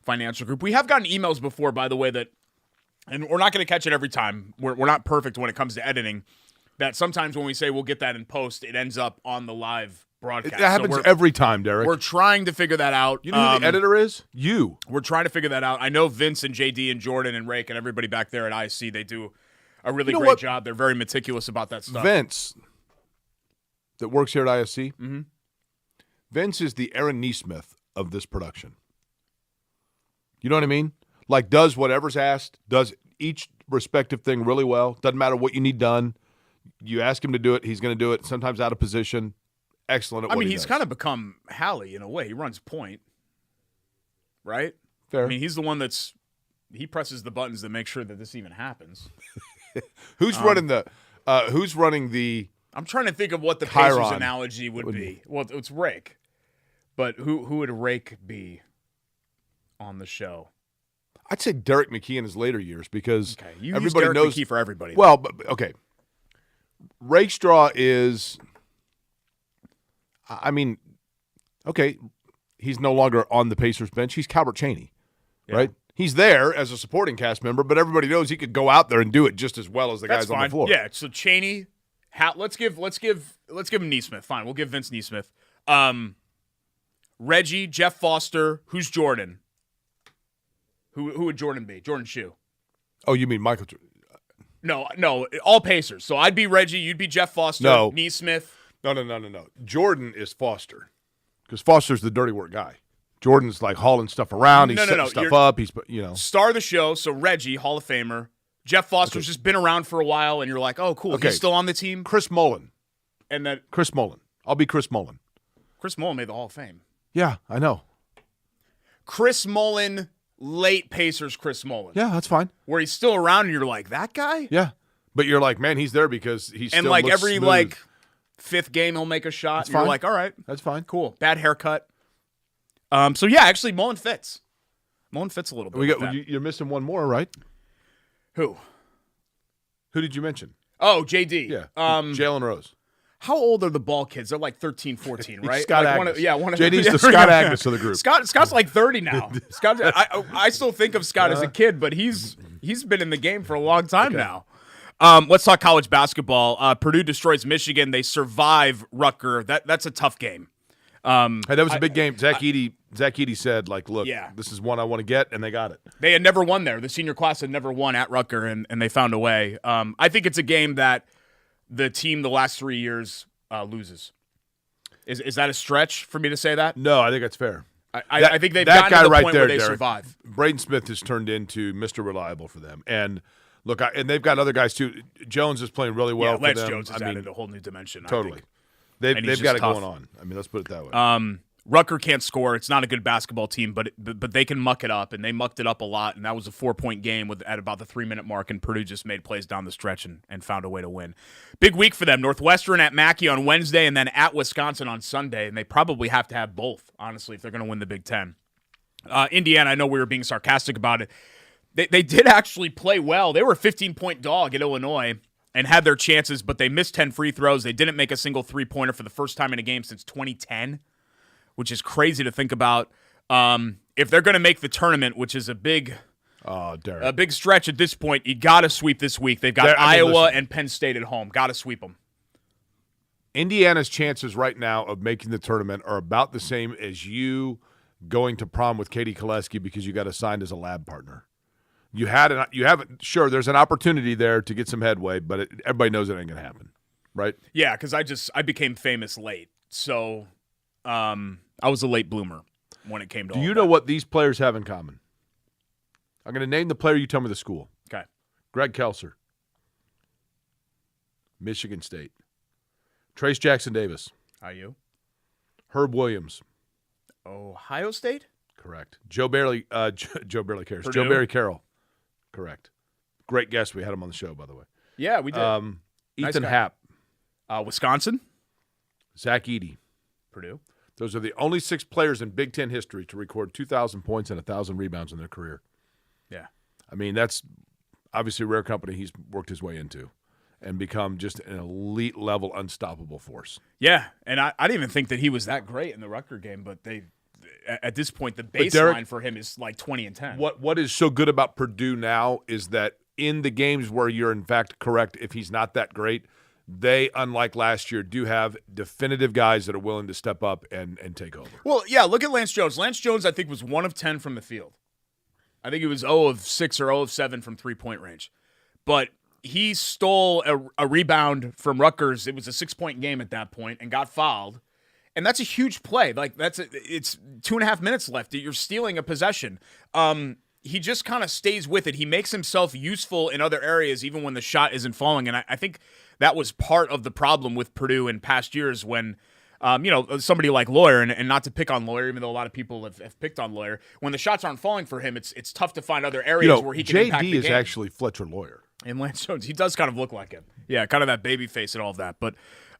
Financial Group. We have gotten emails before, by the way, that, and we're not going to catch it every time. We're not perfect when it comes to editing, that sometimes when we say we'll get that in post, it ends up on the live broadcast. That happens every time, Derek. We're trying to figure that out. You know who the editor is? You. We're trying to figure that out. I know Vince and JD and Jordan and Rake and everybody back there at ISC, they do a really great job. They're very meticulous about that stuff. Vince, that works here at ISC, Vince is the Aaron Neesmith of this production. You know what I mean? Like, does whatever's asked, does each respective thing really well. Doesn't matter what you need done. You ask him to do it, he's going to do it, sometimes out of position. Excellent at what he does. he's kind of become Hallie in a way. He runs point, right? Fair. I mean, he's the one he presses the buttons that make sure that this even happens. Who's running the I'm trying to think of what the Chiron Pacers analogy would be. Well, it's Rake. But who would Rake be on the show? I'd say Derek McKee in his later years because You everybody use Derek knows McKee for everybody. Well, but, okay. Rakestraw is, I mean, okay, he's no longer on the Pacers bench. He's Calbert Chaney, right? He's there as a supporting cast member, but everybody knows he could go out there and do it just as well as the guys on the floor. Yeah, so Chaney, let's give him Neesmith. Fine, we'll give Vince Neesmith. Reggie, Jeff Foster. Who's Jordan? Who would Jordan be? Jordan Shue. Oh, you mean Michael? No, all Pacers. So I'd be Reggie, you'd be Jeff Foster, No. Neesmith. No. Jordan is Foster because Foster's the dirty work guy. Jordan's like hauling stuff around. He's setting stuff up. He's, Star of the show, so Reggie, Hall of Famer. Jeff Foster's just been around for a while, and you're like, oh, cool, he's still on the team. Chris Mullen. And then Chris Mullen. I'll be Chris Mullen. Chris Mullen made the Hall of Fame. Yeah, I know. Chris Mullen, late Pacers Chris Mullen. Yeah, that's fine. Where he's still around, and you're like, that guy? Yeah, but you're like, man, he's there because he's and still like looks every smooth. like fifth game he'll make a shot. That's And you're fine. like, all right, That's fine. cool. Bad haircut. So yeah, actually, Mullen fits. Mullen fits a little bit. We with got. that. You're missing one more, right? Who? Who did you mention? Oh, JD. Yeah, Jalen Rose. How old are the ball kids? They're like 13, 14, right? Scott like Agnes. One of JD's the Scott Agnes of the group. Scott's like 30 now. I still think of Scott as a kid, but he's been in the game for a long time now. Let's talk college basketball. Purdue destroys Michigan. They survive Rutgers. That's a tough game. Hey, that was a big game. Zach Edey said, like, look, this is one I want to get, and they got it. They had never won there. The senior class had never won at Rutgers, and they found a way. I think it's a game that the team the last 3 years loses. Is that a stretch for me to say that? No, I think that's fair. I think they've gotten to the point where they survive. Braden Smith has turned into Mr. Reliable for them. And, look, and they've got other guys, too. Jones is playing really well for Lance them. Jones has added a whole new dimension. Totally. I They've think. got it tough. going on. I mean, let's put it that way. Rutgers can't score. It's not a good basketball team, but they can muck it up, and they mucked it up a lot, and that was a 4-point game at about the 3-minute mark, and Purdue just made plays down the stretch and found a way to win. Big week for them. Northwestern at Mackey on Wednesday, and then at Wisconsin on Sunday, and they probably have to have both, honestly, if they're going to win the Big Ten. Indiana, I know we were being sarcastic about it. They did actually play well. They were a 15-point dog at Illinois and had their chances, but they missed 10 free throws. They didn't make a single three-pointer for the first time in a game since 2010, which is crazy to think about. If they're going to make the tournament, which is a big stretch at this point, you got to sweep this week. They've got Iowa and Penn State at home. Got to sweep them. Indiana's chances right now of making the tournament are about the same as you going to prom with Katie Koleski because you got assigned as a lab partner. Sure, there's an opportunity there to get some headway, but everybody knows it ain't going to happen, right? Yeah, because I became famous late. So I was a late bloomer when it came to Do you know what these players have in common? I'm going to name the player, you tell me the school. Okay. Greg Kelser, Michigan State. Trace Jackson Davis. IU. Herb Williams. Ohio State? Correct. Joe Barry Carroll. Purdue? Joe Barry Carroll. Correct. Great guest. We had him on the show, by the way. Yeah, we did. Nice Ethan guy. Happ. Wisconsin? Zach Edey. Purdue. Those are the only 6 players in Big Ten history to record 2,000 points and 1,000 rebounds in their career. Yeah. I mean, that's obviously a rare company he's worked his way into and become just an elite level, unstoppable force. Yeah, and I didn't even think that he was that great in the Rutgers game, but at this point, the baseline for him is like 20 and 10. What is so good about Purdue now is that in the games where you're in fact correct, if he's not that great, they, unlike last year, do have definitive guys that are willing to step up and take over. Well, yeah, look at Lance Jones. Lance Jones, I think, was 1 of 10 from the field. I think he was 0 of 6 or 0 of 7 from three-point range. But he stole a rebound from Rutgers. It was a 6-point game at that point and got fouled. And that's a huge play. Like it's 2.5 minutes left. You're stealing a possession. He just kind of stays with it. He makes himself useful in other areas, even when the shot isn't falling. And I think that was part of the problem with Purdue in past years when, somebody like Lawyer, and not to pick on Lawyer, even though a lot of people have picked on Lawyer, when the shots aren't falling for him, it's tough to find other areas where he can impact the game. JD is actually Fletcher Lawyer. And Lance Jones, he does kind of look like him. Yeah, kind of that baby face and all of that. But,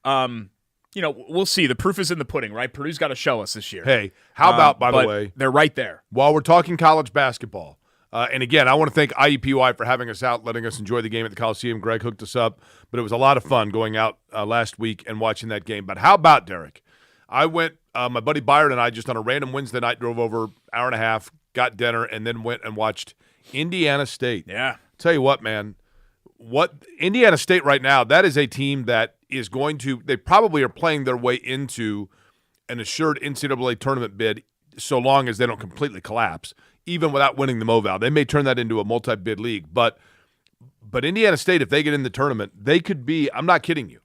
we'll see. The proof is in the pudding, right? Purdue's got to show us this year. Hey, how about, by the way, they're right there. While we're talking college basketball, and again, I want to thank IUPUI for having us out, letting us enjoy the game at the Coliseum. Greg hooked us up, but it was a lot of fun going out last week and watching that game. But how about, Derek? I went, my buddy Byron and I, just on a random Wednesday night, drove over hour and a half, got dinner, and then went and watched Indiana State. Yeah. Tell you what, man. What Indiana State right now, that is a team that is going to – they probably are playing their way into an assured NCAA tournament bid so long as they don't completely collapse, even without winning the MoVal. They may turn that into a multi-bid league. But Indiana State, if they get in the tournament, they could be – I'm not kidding you.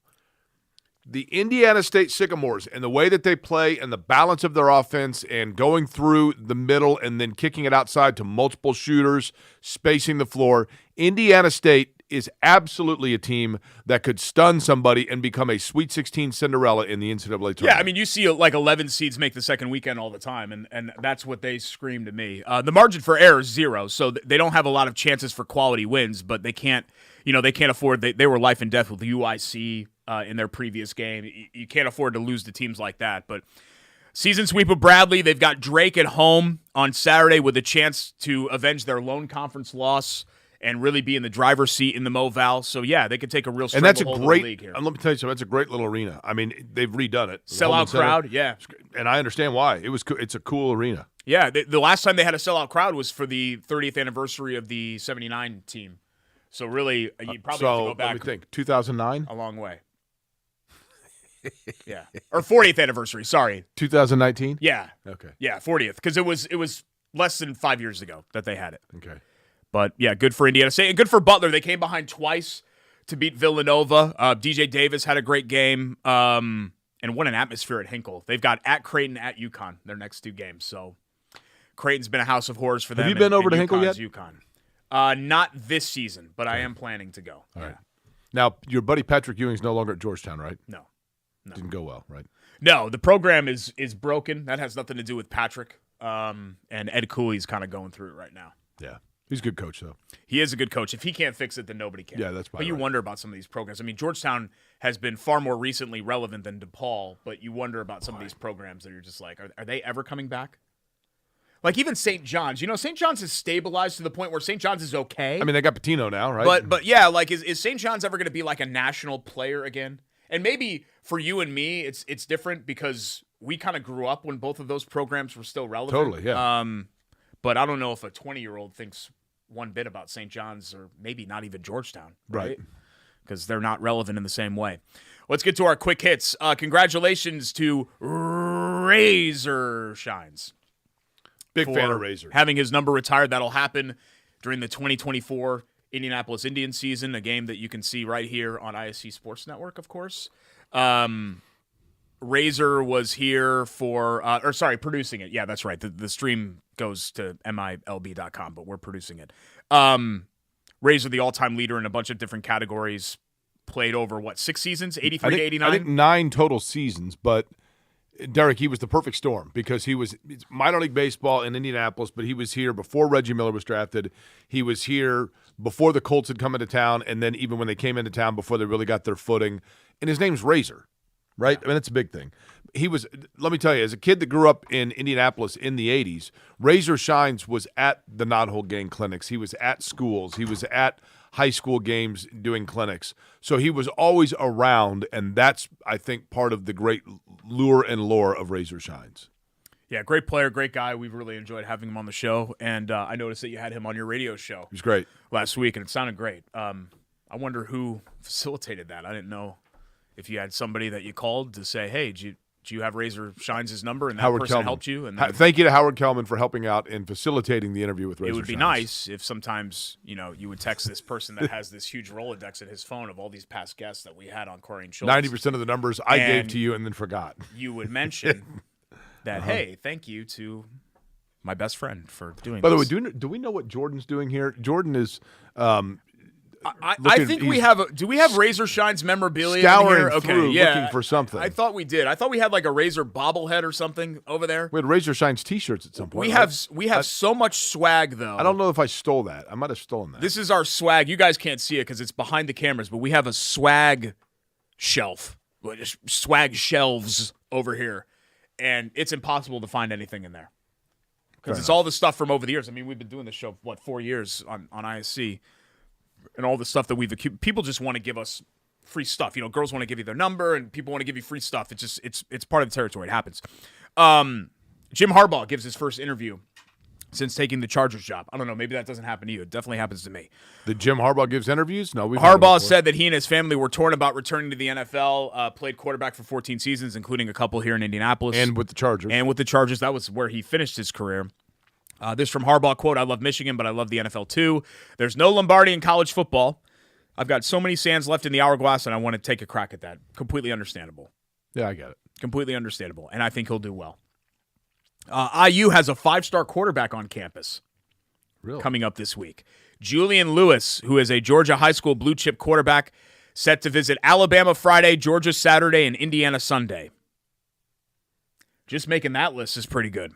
The Indiana State Sycamores and the way that they play and the balance of their offense and going through the middle and then kicking it outside to multiple shooters, spacing the floor, Indiana State is absolutely a team that could stun somebody and become a Sweet 16 Cinderella in the NCAA tournament. Yeah, I mean, you see like 11 seeds make the second weekend all the time, and that's what they scream to me. The margin for error is 0, so they don't have a lot of chances for quality wins, but they can't afford. They were life and death with UIC in their previous game. You can't afford to lose to teams like that. But season sweep of Bradley, they've got Drake at home on Saturday with a chance to avenge their lone conference loss and really be in the driver's seat in the MoVal. So, yeah, they could take a real stranglehold of the league here. And let me tell you something, that's a great little arena. I mean, they've redone it. Sellout crowd, yeah. And I understand why. It's a cool arena. Yeah, the last time they had a sellout crowd was for the 30th anniversary of the 79 team. So really, you'd probably have to go back let me think. 2009? a long way. Yeah. Or 40th anniversary, sorry. 2019? Yeah. Okay. Yeah, 40th. Because it was less than 5 years ago that they had it. Okay. But, yeah, good for Indiana State. And good for Butler. They came behind twice to beat Villanova. DJ Davis had a great game. And what an atmosphere at Hinkle. They've got at Creighton, at UConn, their next 2 games. So Creighton's been a house of horrors for them. Have you been over to Hinkle UConn's yet? UConn. Not this season, but I am planning to go. All right. Now, your buddy Patrick Ewing's no longer at Georgetown, right? No. Didn't go well, right? No, the program is broken. That has nothing to do with Patrick. And Ed Cooley's kind of going through it right now. Yeah. He's a good coach, though. He is a good coach. If he can't fix it, then nobody can. Yeah, that's But you right. wonder about some of these programs. I mean, Georgetown has been far more recently relevant than DePaul, but you wonder about some of these programs that you're just like, are they ever coming back? Like even St. John's. You know, St. John's has stabilized to the point where St. John's is okay. I mean, they got Patino now, right? But yeah, like is St. John's ever going to be like a national player again? And maybe for you and me, it's different because we kind of grew up when both of those programs were still relevant. Totally, yeah. But I don't know if a 20-year-old thinks one bit about St. John's or maybe not even Georgetown, right? Because they're not relevant in the same way. Let's get to our quick hits. Congratulations to Razor Shines. Big for fan of Razor. having his number retired. That'll happen during the 2024 Indianapolis Indians season, a game that you can see right here on ISC Sports Network, of course. Razor was here for producing it. Yeah, that's right. The stream goes to MILB.com, but we're producing it. Razor, the all-time leader in a bunch of different categories, played over, 6 seasons? 83 to 89? I think 9 total seasons, but Derek, he was the perfect storm because it's minor league baseball in Indianapolis, but he was here before Reggie Miller was drafted. He was here before the Colts had come into town, and then even when they came into town before they really got their footing. And his name's Razor, right? I mean, that's a big thing. Let me tell you, as a kid that grew up in Indianapolis in the 80s, Razor Shines was at the Knothole Gang clinics. He was at schools. He was at high school games doing clinics. So he was always around, and that's, I think, part of the great lure and lore of Razor Shines. Yeah, great player, great guy. We've really enjoyed having him on the show, and I noticed that you had him on your radio show. He was great. Last week, and it sounded great. I wonder who facilitated that. I didn't know if you had somebody that you called to say, hey, do you have Razor Shines' number, and that Howard person Kellman helped you? And then Thank you to Howard Kellman for helping out and facilitating the interview with Razor it would be Shines. nice if sometimes, you would text this person that has this huge Rolodex in his phone of all these past guests that we had on Corey and Schultz. 90% of the numbers I gave And to you and then forgot. You would mention that, hey, thank you to my best friend for doing By the way, this. do we know what Jordan's doing here? Jordan is I think we have. Do we have Razor Shines memorabilia scouring in here? Okay, through yeah. looking for something. I thought we did. I thought we had like a Razor bobblehead or something over there. We had Razor Shines T-shirts at some point. We have so much swag though. I don't know if I stole that. I might have stolen that. This is our swag. You guys can't see it because it's behind the cameras, but we have a swag shelf, swag shelves over here, and it's impossible to find anything in there because it's all the stuff from over the years. I mean, we've been doing this show 4 years on ISC. And all the stuff that people just want to give us free stuff. Girls want to give you their number, and people want to give you free stuff. It's part of the territory. It happens. Jim Harbaugh gives his first interview since taking the Chargers job. I don't know. Maybe that doesn't happen to you. It definitely happens to me. The Jim Harbaugh gives interviews? No, Harbaugh said that he and his family were torn about returning to the NFL. Played quarterback for 14 seasons, including a couple here in Indianapolis and with the Chargers. That was where he finished his career. This from Harbaugh, quote, I love Michigan, but I love the NFL too. There's no Lombardi in college football. I've got so many sands left in the hourglass, and I want to take a crack at that. Completely understandable. Yeah, I get it. Completely understandable, and I think he'll do well. IU has a 5-star quarterback on campus coming up this week. Julian Lewis, who is a Georgia high school blue-chip quarterback, set to visit Alabama Friday, Georgia Saturday, and Indiana Sunday. Just making that list is pretty good.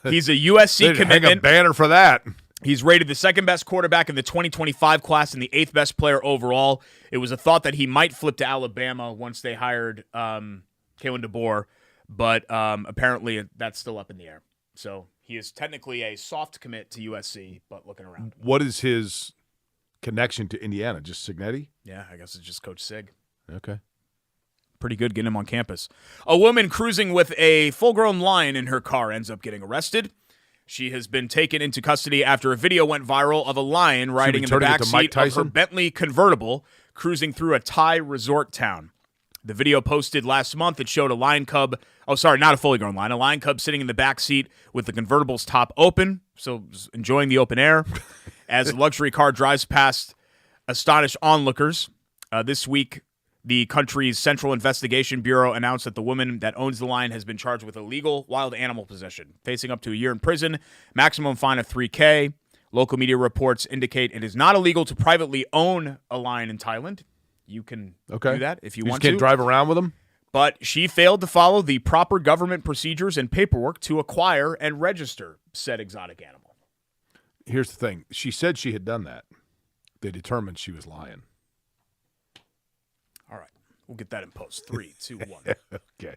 He's a USC commitment. Hang a banner for that. He's rated the second best quarterback in the 2025 class and the 8th best player overall. It was a thought that he might flip to Alabama once they hired Kalen DeBoer, but apparently that's still up in the air. So he is technically a soft commit to USC, but looking around. What is his connection to Indiana? Just Signetti? Yeah, I guess it's just Coach Sig. Okay. Pretty good getting him on campus. A woman cruising with a full-grown lion in her car ends up getting arrested. She has been taken into custody after a video went viral of a lion riding in the turning into Mike backseat of her Tyson? Bentley convertible cruising through a Thai resort town. The video posted last month, it showed a lion cub, not a fully grown lion, a lion cub sitting in the backseat with the convertible's top open, so enjoying the open air, as the luxury car drives past astonished onlookers. This week, the country's Central Investigation Bureau announced that the woman that owns the lion has been charged with illegal wild animal possession, facing up to a year in prison, maximum fine of $3,000. Local media reports indicate it is not illegal to privately own a lion in Thailand. You can do that if you want just can't to. drive around with them? But she failed to follow the proper government procedures and paperwork to acquire and register said exotic animal. Here's the thing. She said she had done that. They determined she was lying. All right. We'll get that in post. 3, 2, 1. Okay.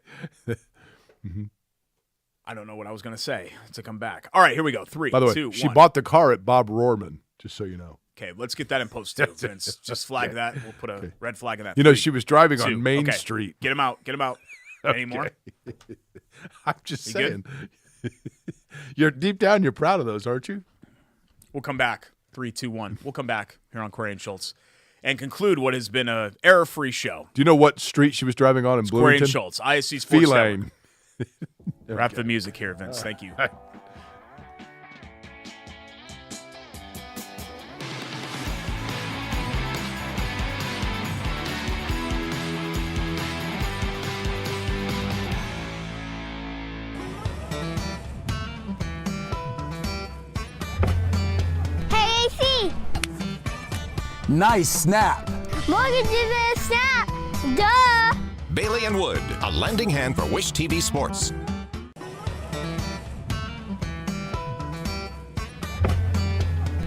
I don't know what I was going to say to come back. All right, here we go. 3, By the way, 2, she 1. bought the car at Bob Rohrman, just so you know. Okay, let's get that in post, too. Vince. Just flag that. We'll put a red flag in that. You know, 3, she was driving 2. on Main Okay. Street. Get him out. Get him out. Any more? I'm just You saying. You're deep down, you're proud of those, aren't you? We'll come back. 3, 2, 1. We'll come back here on Corey and Schultz and conclude what has been a error-free show. Do you know what street she was driving on in Corey Bloomington? and Schultz, ISC Sports Feline. Network. Wrap the music here, Vince. Thank you. Hey, AC. Nice snap. Mortgage is a snap. Duh. Bailey and Wood, a lending hand for Wish TV Sports.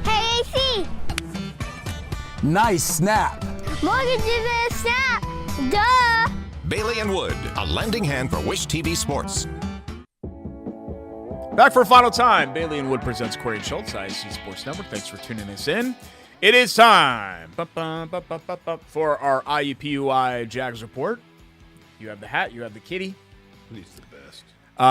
Hey, AC. Nice snap. Mortgage is a snap. Duh. Bailey and Wood, a lending hand for Wish TV Sports. Back for a final time. Bailey and Wood presents Corey and Schultz, ISC Sports Network. Thanks for tuning us in. It is time for our IUPUI Jags report. You have the hat. You have the kitty. He's the best.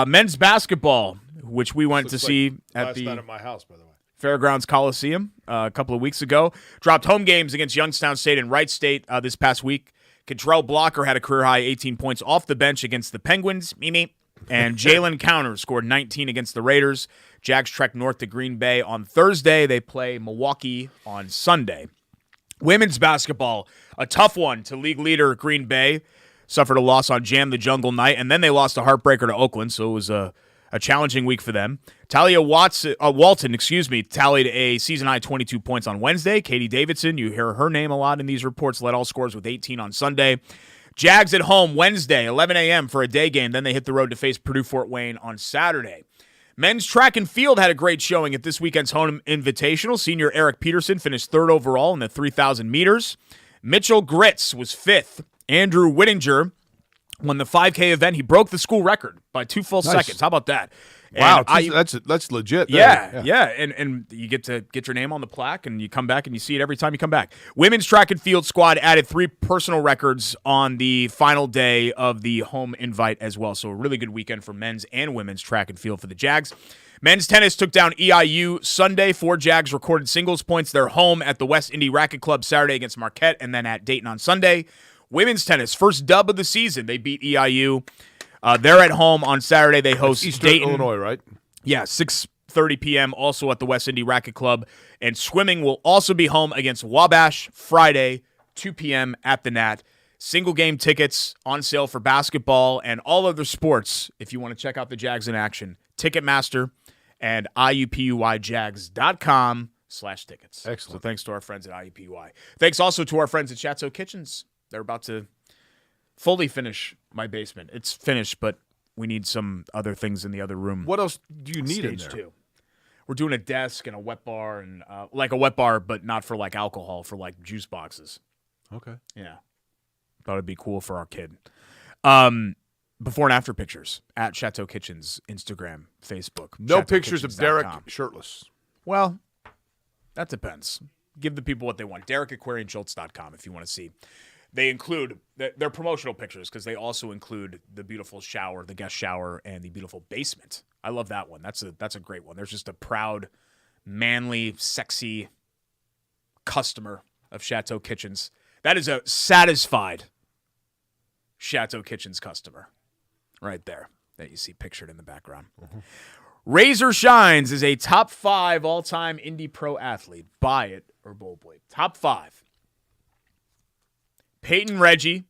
Men's basketball, which we went to Looks see like at last the night at my house, by the way. Fairgrounds Coliseum a couple of weeks ago. Dropped home games against Youngstown State and Wright State this past week. Contrell Blocker had a career-high 18 points off the bench against the Penguins. And Jalen Counter scored 19 against the Raiders. Jags trek north to Green Bay on Thursday. They play Milwaukee on Sunday. Women's basketball, a tough one to league leader Green Bay. Suffered a loss on Jam the Jungle night, and then they lost a heartbreaker to Oakland, so it was a challenging week for them. Talia Walton, tallied a season-high 22 points on Wednesday. Katie Davidson, you hear her name a lot in these reports, led all scores with 18 on Sunday. Jags at home Wednesday, 11 a.m. for a day game. Then they hit the road to face Purdue Fort Wayne on Saturday. Men's track and field had a great showing at this weekend's home invitational. Senior Eric Peterson finished third overall in the 3,000 meters. Mitchell Gritz was fifth. Andrew Whittinger won the 5K event. He broke the school record by 2 full seconds. How about that? Wow, And that's legit. Yeah. And you get to get your name on the plaque, and you come back and you see it every time you come back. Women's track and field squad added 3 personal records on the final day of the home invite as well. So a really good weekend for men's and women's track and field for the Jags. Men's tennis took down EIU Sunday. 4 Jags recorded singles points. They're home at the West Indy Racket Club Saturday against Marquette, and then at Dayton on Sunday. Women's tennis, first dub of the season. They beat EIU. They're at home on Saturday. They host Eastern Dayton. Illinois, right? Yeah, 6:30 p.m. also at the West Indy Racket Club. And swimming will also be home against Wabash Friday, 2 p.m. at the Nat. Single game tickets on sale for basketball and all other sports if you want to check out the Jags in action. Ticketmaster and IUPUIJags.com/tickets. Excellent. So thanks to our friends at IUPUI. Thanks also to our friends at Chateau Kitchens. They're about to fully finish my basement. It's finished, but we need some other things in the other room. What else do you need in Stage there? 2. We're doing a desk and a wet bar, and like a wet bar, but not for like alcohol, for like juice boxes. Okay. Yeah. Thought it'd be cool for our kid. Before and after pictures at Chateau Kitchens, Instagram, Facebook. No pictures of Derek chateaukitchens.com. shirtless. Well, that depends. Give the people what they want. Derek at QuarryandSchultz.com if you want to see. They include their promotional pictures because they also include the beautiful shower, the guest shower, and the beautiful basement I love that one. That's a great one. There's just a proud, manly, sexy customer of Chateau Kitchens. That is a satisfied Chateau Kitchens customer right there that you see pictured in the background. Mm-hmm. Razor Shines is a top 5 all-time indie pro athlete. Buy it or Bowl LVIII. Top 5. Peyton Reggie,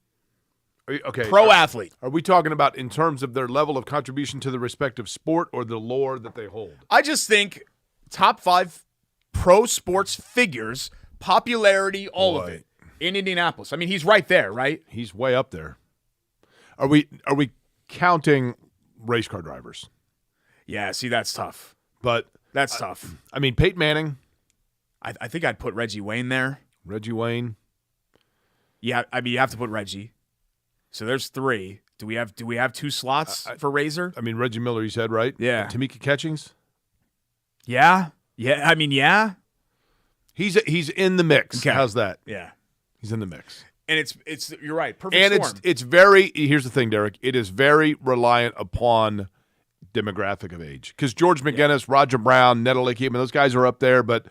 pro athlete. Are we talking about in terms of their level of contribution to the respective sport or the lore that they hold? I just think top 5 pro sports figures, popularity, all of it in Indianapolis. I mean, he's right there, right? He's way up there. Are we counting race car drivers? Yeah, see, that's tough. But that's tough. I mean, Peyton Manning. I think I'd put Reggie Wayne there. Reggie Wayne. Yeah, I mean, you have to put Reggie. So there's 3. Do we have 2 slots for Razor? I mean, Reggie Miller, you said, right? Yeah. And Tamika Catchings? Yeah. Yeah, I mean, yeah. He's in the mix. Okay. How's that? Yeah. He's in the mix. And it's you're right. Perfect storm. And it's very, here's the thing, Derek. It is very reliant upon demographic of age. Because George McGinnis, Roger Brown, Nedelicki, I mean, those guys are up there. But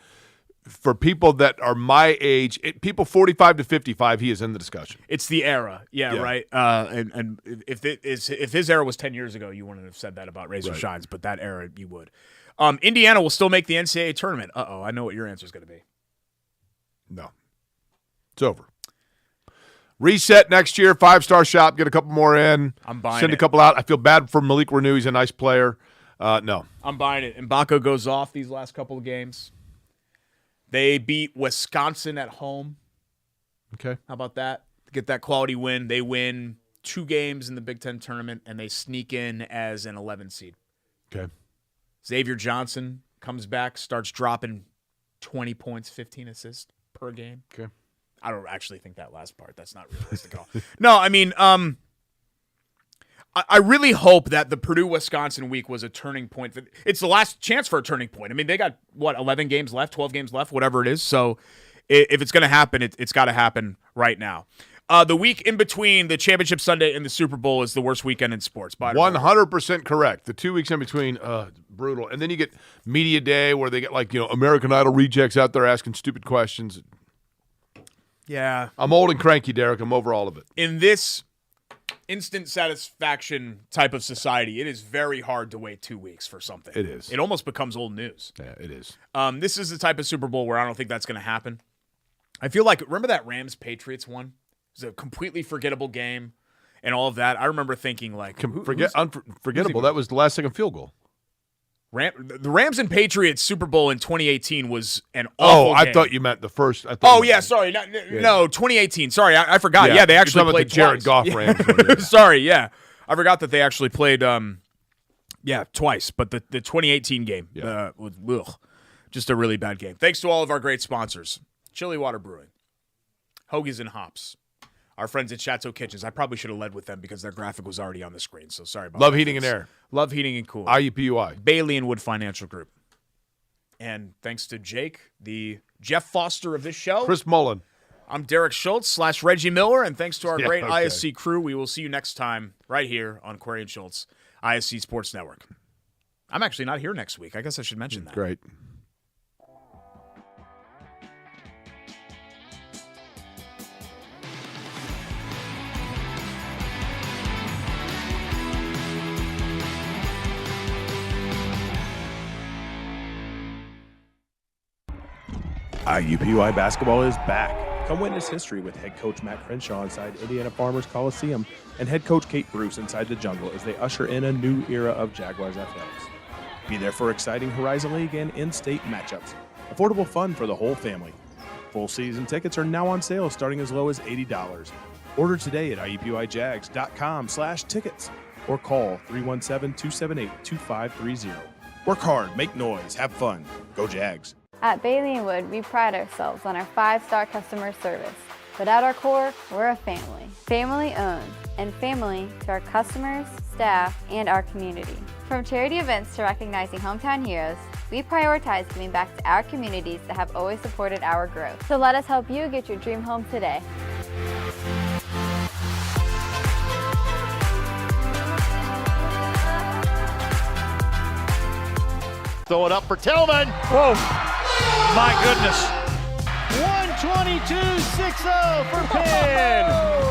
for people that are my age, people 45 to 55, he is in the discussion. It's the era. Yeah. Right. And if his era was 10 years ago, you wouldn't have said that about Razor Shines. But that era, you would. Indiana will still make the NCAA tournament. Uh-oh, I know what your answer is going to be. No. It's over. Reset next year, 5-star shop, get a couple more in. I'm buying Send it. a couple out. I feel bad for Malik Renew. He's a nice player. No. I'm buying it. Mbako goes off these last couple of games. They beat Wisconsin at home. Okay. How about that? Get that quality win. They win 2 games in the Big Ten tournament, and they sneak in as an 11 seed. Okay. Xavier Johnson comes back, starts dropping 20 points, 15 assists per game. Okay. I don't actually think that last part. That's not realistic at all. No, I mean, I really hope that the Purdue-Wisconsin week was a turning point. It's the last chance for a turning point. I mean, they got, 11 games left, 12 games left, whatever it is. So if it's going to happen, it's got to happen right now. The week in between the Championship Sunday and the Super Bowl is the worst weekend in sports. 100% correct. The 2 weeks in between, brutal. And then you get Media Day where they get, American Idol rejects out there asking stupid questions. Yeah. I'm old and cranky, Derek. I'm over all of it. In this instant satisfaction type of society, it is very hard to wait 2 weeks for something. It is. It almost becomes old news. Yeah, it is. This is the type of Super Bowl where I don't think that's going to happen. I feel like, remember that Rams-Patriots one? It was a completely forgettable game and all of that. I remember thinking, unforgettable. That was the last-second field goal. The Rams and Patriots Super Bowl in 2018 was an awful game. I thought you meant the first. Sorry. No, 2018. Sorry, I forgot. Yeah, they actually played the Jared twice. Goff Rams. Sorry, yeah. I forgot that they actually played, twice. But the 2018 game was just a really bad game. Thanks to all of our great sponsors. Chili Water Brewing, Hoagies and Hops, our friends at Chateau Kitchens. I probably should have led with them because their graphic was already on the screen, so sorry about that. Love Heating and Air. Love Heating and Cooling. IUPUI. Bailey and Wood Financial Group. And thanks to Jake, the Jeff Foster of this show. Chris Mullen. I'm Derek Schultz / Reggie Miller, and thanks to our great ISC crew, we will see you next time right here on Query and Schultz, ISC Sports Network. I'm actually not here next week. I guess I should mention that. Great. IUPUI basketball is back. Come witness history with head coach Matt Crenshaw inside Indiana Farmers Coliseum and head coach Kate Bruce inside the Jungle as they usher in a new era of Jaguars athletics. Be there for exciting Horizon League and in-state matchups. Affordable fun for the whole family. Full season tickets are now on sale starting as low as $80. Order today at IUPUIJags.com/tickets or call 317-278-2530. Work hard, make noise, have fun. Go Jags. At Bailey & Wood, we pride ourselves on our 5-star customer service. But at our core, we're a family. Family owned, and family to our customers, staff, and our community. From charity events to recognizing hometown heroes, we prioritize giving back to our communities that have always supported our growth. So let us help you get your dream home today. throw it up for Tillman. Whoa. My goodness. 122.60 for Penn.